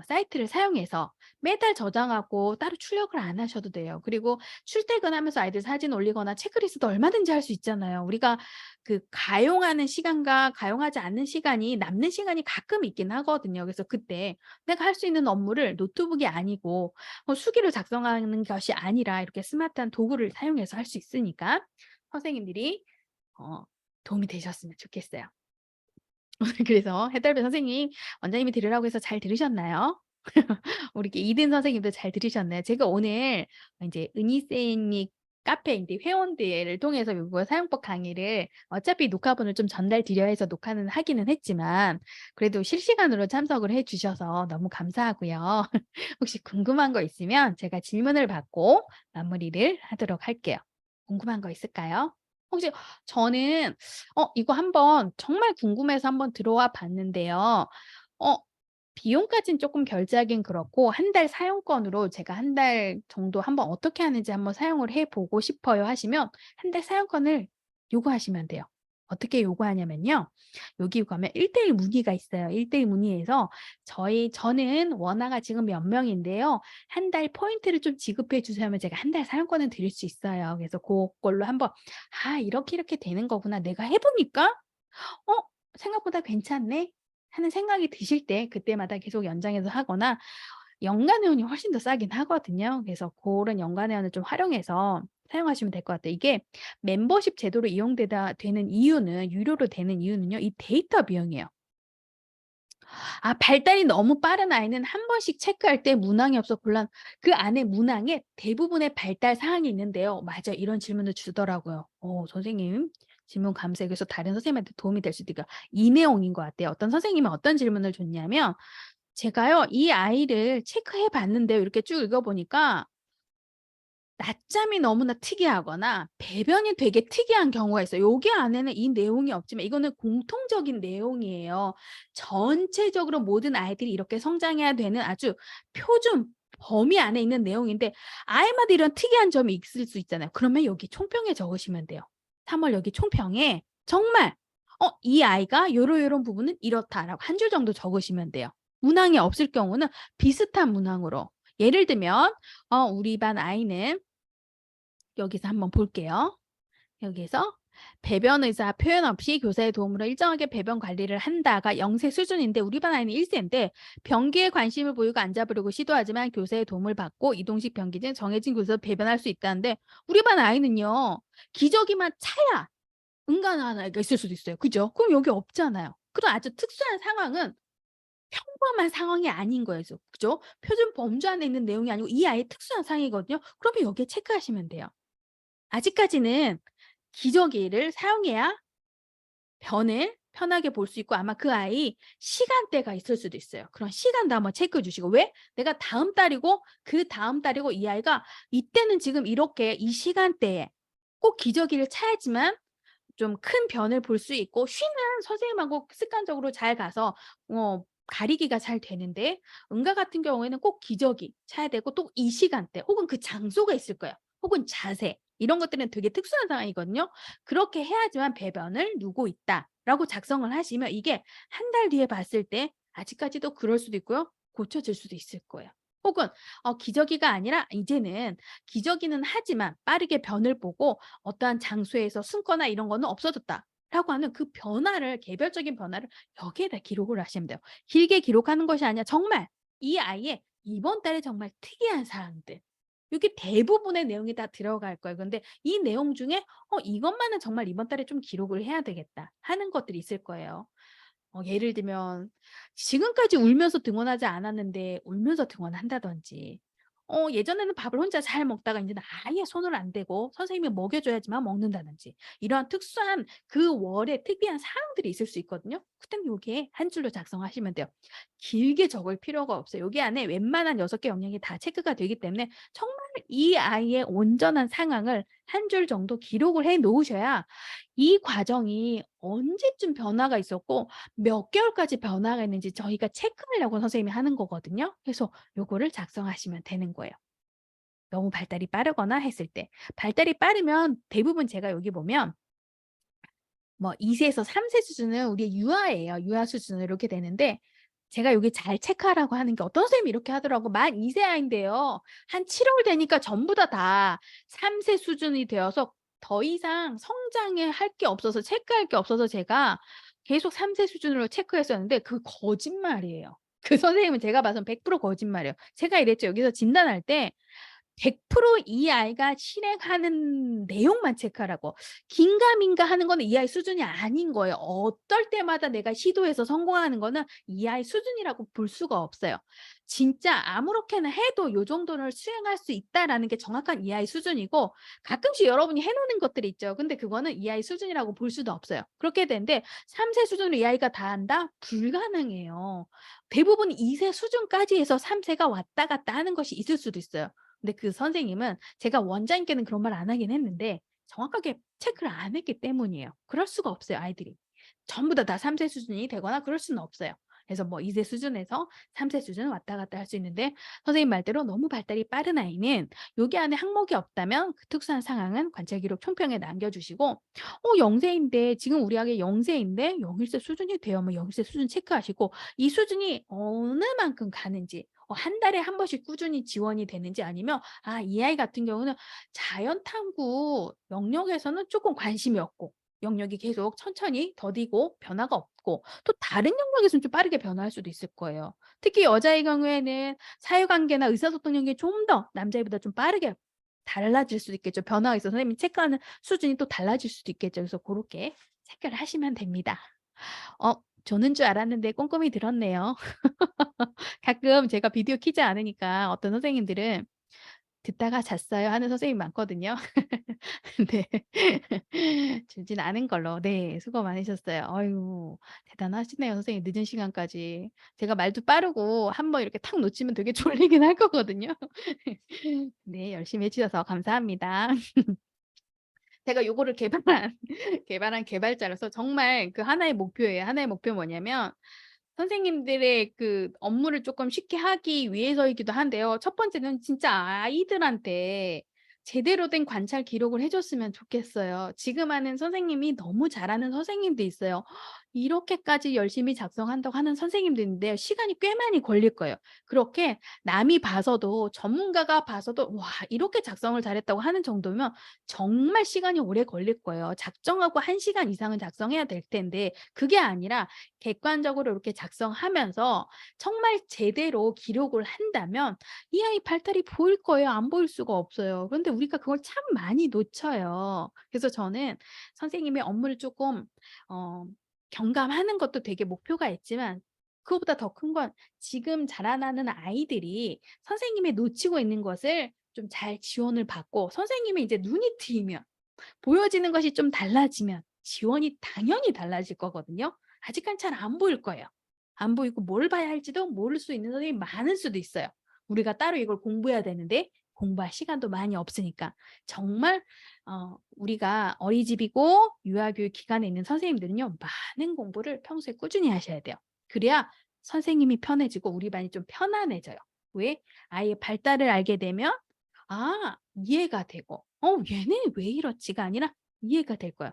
사이트를 사용해서 매달 저장하고 따로 출력을 안 하셔도 돼요. 그리고 출퇴근하면서 아이들 사진 올리거나 체크리스트 얼마든지 할 수 있잖아요. 우리가 그 가용하는 시간과 가용하지 않는 시간이 남는 시간이 가끔 있긴 하거든요. 그래서 그때 내가 할 수 있는 업무를 노트북이 아니고 수기로 작성하는 것이 아니라 이렇게 스마트한 도구를 사용해서 할 수 있으니까 선생님들이 어 도움이 되셨으면 좋겠어요. 그래서 해달배 선생님 원장님이 들으라고 해서 잘 들으셨나요? 우리 이든 선생님도 잘 들으셨나요? 제가 오늘 인제 은희쌤이 카페 인제 회원들을 통해서 요거 사용법 강의를 어차피 녹화본을 좀 전달 드려야 해서 녹화는 하기는 했지만 그래도 실시간으로 참석을 해 주셔서 너무 감사하고요. 혹시 궁금한 거 있으면 제가 질문을 받고 마무리를 하도록 할게요. 궁금한 거 있을까요? 혹시 저는 이거 한번 정말 궁금해서 한번 들어와 봤는데요. 어 비용까지는 쪼끔 결제하긴 그렇고 한 달 사용권으로 제가 한 달 정도 한번 어떻게 하는지 한번 사용을 해 보고 싶어요 하시면 한 달 사용권을 요구하시면 돼요. 어떻게 요구하냐면요. 여기 가면 1대1 문의가 있어요. 1대1 문의에서 저는 원화가 지금 몇 명인데요. 한 달 포인트를 좀 지급해 주세요 하면 제가 한 달 사용권을 드릴 수 있어요. 그래서 고걸로 한번 '아 이렇게 되는 거구나. 내가 해 보니까 어 생각보다 괜찮네.' 하는 생각이 드실 때 그때마다 계속 연장해서 하거나 연간 회원이 훨씬 더 싸긴 하거든요. 그래서 고런 연간 회원을 좀 활용해서 사용하시면 될 것 같아요. 이게 멤버십 제도로 이용되다 되는 이유는 유료로 되는 이유는요. 이 데이터 비용이에요. 발달이 너무 빠른 아이는 한 번씩 체크할 때 문항이 없어 곤란, 그 안에 문항에 대부분의 발달 사항이 있는데요. 맞아요. 이런 질문을 주더라고요. 선생님 질문 감사해요. 그래서 다른 선생님한테 도움이 될 수도 있고 이 내용인 것 같아요. 어떤 선생님은 어떤 질문을 줬냐면 제가요 이 아이를 체크해 봤는데요. 이렇게 쭉 읽어 보니까 낮잠이 너무나 특이하거나 배변이 되게 특이한 경우가 있어요. 여기 안에는 이 내용이 없지만 이거는 공통적인 내용이에요. 전체적으로 모든 아이들이 이렇게 성장해야 되는 아주 표준 범위 안에 있는 내용인데 아이마다 이런 특이한 점이 있을 수 있잖아요. 그러면 여기 총평에 적으시면 돼요. 3월 여기 총평에 정말 이 아이가 요런 부분은 이렇다라고 한 줄 정도 적으시면 돼요. 문항이 없을 경우는 비슷한 문항으로 예를 들면 우리 반 아이는 여기서 한번 볼게요. 여기서 배변 의사 표현 없이 교사의 도움으로 일정하게 배변 관리를 한다가 0세 수준인데 우리 반 아이는 1세인데 변기에 관심을 보이고 안 잡으려고 시도하지만 교사의 도움을 받고 이동식 변기 등 정해진 곳에서 배변할 수 있다는데 우리 반 아이는요. 기저귀만 차야 응가하는 아이가 있을 수도 있어요. 그죠? 그럼 여기 없잖아요. 그런 아주 특수한 상황은 평범한 상황이 아닌 거예요. 그죠? 표준 범주 안에 있는 내용이 아니고 이 아이의 특수한 상황이거든요. 그러면 여기에 체크하시면 돼요. 아직까지는 기저귀를 사용해야 변을 편하게 볼 수 있고 아마 그 아이 시간대가 있을 수도 있어요. 그런 시간도 한번 체크해 주시고 왜? 내가 다음 달이고 그다음 달이고 이 아이가 이때는 지금 이렇게 이 시간대에 꼭 기저귀를 차야지만 좀 큰 변을 볼 수 있고 쉬는 선생님하고 습관적으로 잘 가서 가리기가 잘 되는데 응가 같은 경우에는 꼭 기저귀 차야 되고 또 이 시간대 혹은 그 장소가 있을 거예요. 혹은 자세 이런 것들은 되게 특수한 상황이거든요. 그렇게 해야지만 배변을 누고 있다라고 작성을 하시면 이게 한 달 뒤에 봤을 때 아직까지도 그럴 수도 있고요. 고쳐질 수도 있을 거예요. 혹은 기저귀가 아니라 이제는 기저귀는 하지만 빠르게 변을 보고 어떠한 장소에서 숨거나 이런 거는 없어졌다라고 하는 그 변화를 개별적인 변화를 여기에다 기록을 하시면 돼요. 길게 기록하는 것이 아니라 정말 이 아이의 이번 달에 정말 특이한 사항들 여기 대부분의 내용이 다 들어갈 거예요. 근데 이 내용 중에 '이것만은 정말 이번 달에 좀 기록을 해야 되겠다.' 하는 것들이 있을 거예요. 예를 들면 지금까지 울면서 등원하지 않았는데 울면서 등원한다든지 예전에는 밥을 혼자 잘 먹다가 인제는 아예 손을 안 대고 선생님이 먹여 줘야지만 먹는다든지 이러한 특수한 그 월의 특이한 사항들이 있을 수 있거든요. 그때는 요게 한 줄로 작성하시면 돼요. 길게 적을 필요가 없어요. 여기 안에 웬만한 6개 영역이 다 체크가 되기 때문에 정말 이 아이의 온전한 상황을 한 줄 정도 기록을 해 놓으셔야 이 과정이 언제쯤 변화가 있었고 몇 개월까지 변화가 있는지 저희가 체크하려고 선생님이 하는 거거든요. 그래서 요거를 작성하시면 되는 거예요. 너무 발달이 빠르거나 했을 때. 발달이 빠르면 대부분 제가 여기 보면 뭐 2 세에서 3세 수준은 우리의 유아예요. 유아 수준으로 이렇게 되는데 제가 여기 잘 체크하라고 하는 게 어떤 선생님이 이렇게 하더라고. 만 2세 아이인데요. 한 7월 되니까 전부 다 3세 수준이 되어서 더 이상 성장에 할 게 없어서 체크할 게 없어서 제가 계속 3세 수준으로 체크했었는데 그 거짓말이에요. 그 선생님은 제가 봐선 100% 거짓말이에요. 제가 이랬죠. 여기서 진단할 때 100% 이 아이가 실행하는 내용만 체크하라고. 긴가민가 하는 거는 이 아이 수준이 아닌 거예요. 어떨 때마다 내가 시도해서 성공하는 거는 이 아이 수준이라고 볼 수가 없어요. 진짜 아무렇게나 해도 요 정도를 수행할 수 있다라는 게 정확한 이 아이 수준이고 가끔씩 여러분이 해 놓는 것들이 있죠. 근데 그거는 이 아이 수준이라고 볼 수도 없어요. 그렇게 되는데 3세 수준으로 이 아이가 다 한다? 불가능해요. 대부분 2세 수준까지 해서 3 세가 왔다 갔다 하는 것이 있을 수도 있어요. 근데 그 선생님은 제가 원장님께는 그런 말 안 하긴 했는데 정확하게 체크를 안 했기 때문이에요. 그럴 수가 없어요, 아이들이. 전부 다 3세 수준이 되거나 그럴 수는 없어요. 그래서 뭐 2세 수준에서 3세 수준 왔다 갔다 할 수 있는데 선생님 말대로 너무 발달이 빠른 아이는 여기 안에 항목이 없다면 그 특수한 상황은 관찰 기록 총평에 남겨 주시고 0 세인데 지금 우리 아기 0 세인데 0 1세 수준이 돼요. 뭐 0 1세 수준 체크하시고 이 수준이 어느 만큼 가는지 한 달에 한 번씩 꾸준히 지원이 되는지 아니면 이 아이 같은 경우는 자연 탐구 영역에서는 조금 관심이 없고 영역이 계속 천천히 더디고 변화가 없고 또 다른 영역에서는 좀 빠르게 변화할 수도 있을 거예요. 특히 여자의 경우에는 사회관계나 의사소통 영역이 좀 더 남자애보다 좀 빠르게 달라질 수도 있겠죠. 변화가 있어서 선생님이 체크하는 수준이 또 달라질 수도 있겠죠. 그래서 그렇게 체크를 하시면 됩니다. 어 조는 줄 알았는데 꼼꼼히 들었네요. 가끔 제가 비디오 켜지 않으니까 어떤 선생님들은 "듣다가 잤어요." 하는 선생님이 많거든요. 네. 줄진 않은 걸로. 네. 수고 많으셨어요. 아유 대단하시네요 선생님. 늦은 시간까지. 제가 말도 빠르고 한번 이렇게 탁 놓치면 되게 졸리긴 할 거거든요. 네. 열심히 해 주셔서 감사합니다. 제가 요거를 개발한 개발한 개발자라서 정말 그 하나의 목표예요. 하나의 목표 뭐냐면 선생님들의 그 업무를 쪼끔 쉽게 하기 위해서이기도 한데요. 첫 번째는 진짜 아이들한테 제대로 된 관찰 기록을 해 줬으면 좋겠어요. 지금 하는 선생님이 너무 잘하는 선생님도 있어요. 이렇게까지 열심히 작성한다고 하는 선생님도 있는데요. 시간이 꽤 많이 걸릴 거예요. 그렇게 남이 봐서도 전문가가 봐서도 '와 이렇게 작성을 잘했다고.' 하는 정도면 정말 시간이 오래 걸릴 거예요. 작정하고 1 시간 이상은 작성해야 될 텐데 그게 아니라 객관적으로 이렇게 작성하면서 정말 제대로 기록을 한다면 이 아이 발달이 보일 거예요. 안 보일 수가 없어요. 그런데 우리가 그걸 참 많이 놓쳐요. 그래서 저는 선생님의 업무를 쪼끔 어 경감하는 것도 되게 목표가 있지만 그거보다 더 큰 건 지금 자라나는 아이들이 선생님이 놓치고 있는 것을 좀 잘 지원을 받고 선생님이 이제 눈이 트이면 보여지는 것이 좀 달라지면 지원이 당연히 달라질 거거든요. 아직까지 잘 안 보일 거예요. 안 보이고 뭘 봐야 할지도 모를 수 있는 선생님이 많을 수도 있어요. 우리가 따로 이걸 공부해야 되는데 공부할 시간도 많이 없으니까. 정말 우리가 어리집이고 유아교육 기관에 있는 선생님들은요. 많은 공부를 평소에 꾸준히 하셔야 돼요. 그래야 선생님이 편해지고 우리 반이 좀 편안해져요. 왜? 아이의 발달을 알게 되면 이해가 되고 '얘네 왜 이렇지?'가 아니라 이해가 될 거예요.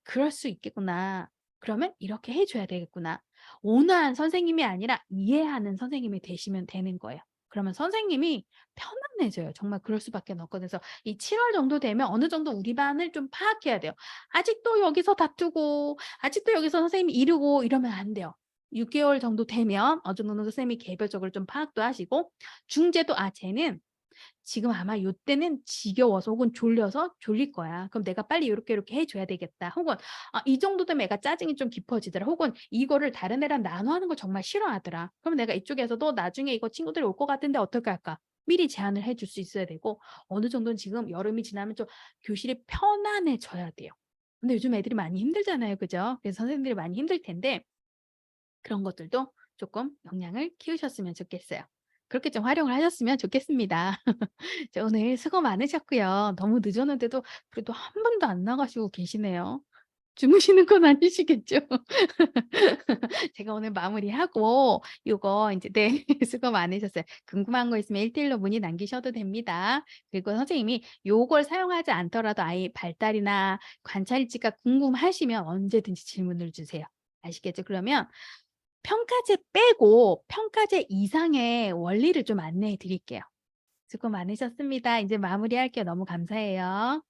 '그럴 수 있겠구나. 그러면 이렇게 해 줘야 되겠구나.' 온화한 선생님이 아니라 이해하는 선생님이 되시면 되는 거예요. 그러면 선생님이 편안해져요. 정말 그럴 수밖에 없거든요. 그래서 이 7월 정도 되면 어느 정도 우리 반을 좀 파악해야 돼요. 아직도 여기서 다투고 아직도 여기서 선생님이 이르고 이러면 안 돼요. 6 개월 정도 되면 어느 정도 선생님이 개별적으로 좀 파악도 하시고 중재도 '쟤는 지금 아마 요때는 지겨워서 혹은 졸려서 졸릴 거야. 그럼 내가 빨리 요렇게 요렇게 해 줘야 되겠다.' 혹은 '이 정도 되면 애가 짜증이 좀 깊어지더라.' 혹은 '이거를 다른 애랑 나눠 하는 걸 정말 싫어하더라.' 그럼 내가 이쪽에서도 '나중에 이거 친구들이 올 것 같은데 어떻게 할까?' 미리 제안을 해줄 수 있어야 되고 어느 정도는 지금 여름이 지나면 좀 교실이 편안해져야 돼요. 근데 요즘 애들이 많이 힘들잖아요. 그죠? 그래서 선생님들이 많이 힘들 텐데 그런 것들도 조금 역량을 키우셨으면 좋겠어요. 그렇게 좀 활용을 하셨으면 좋겠습니다. 저 오늘 수고 많으셨고요. 너무 늦었는데도 그래도 한 번도 안 나가시고 계시네요. 주무시는 건 아니시겠죠? 제가 오늘 마무리하고 요거 인제 네 수고 많으셨어요. 궁금한 거 있으면 1:1 로 문의 남기셔도 됩니다. 그리고 선생님이 요걸 사용하지 않더라도 아이 발달이나 관찰지가 궁금하시면 언제든지 질문을 주세요. 아시겠죠? 그러면 평가제 빼고 평가제 이상의 원리를 좀 안내해 드릴게요. 수고 많으셨습니다. 인제 마무리할게요. 너무 감사해요.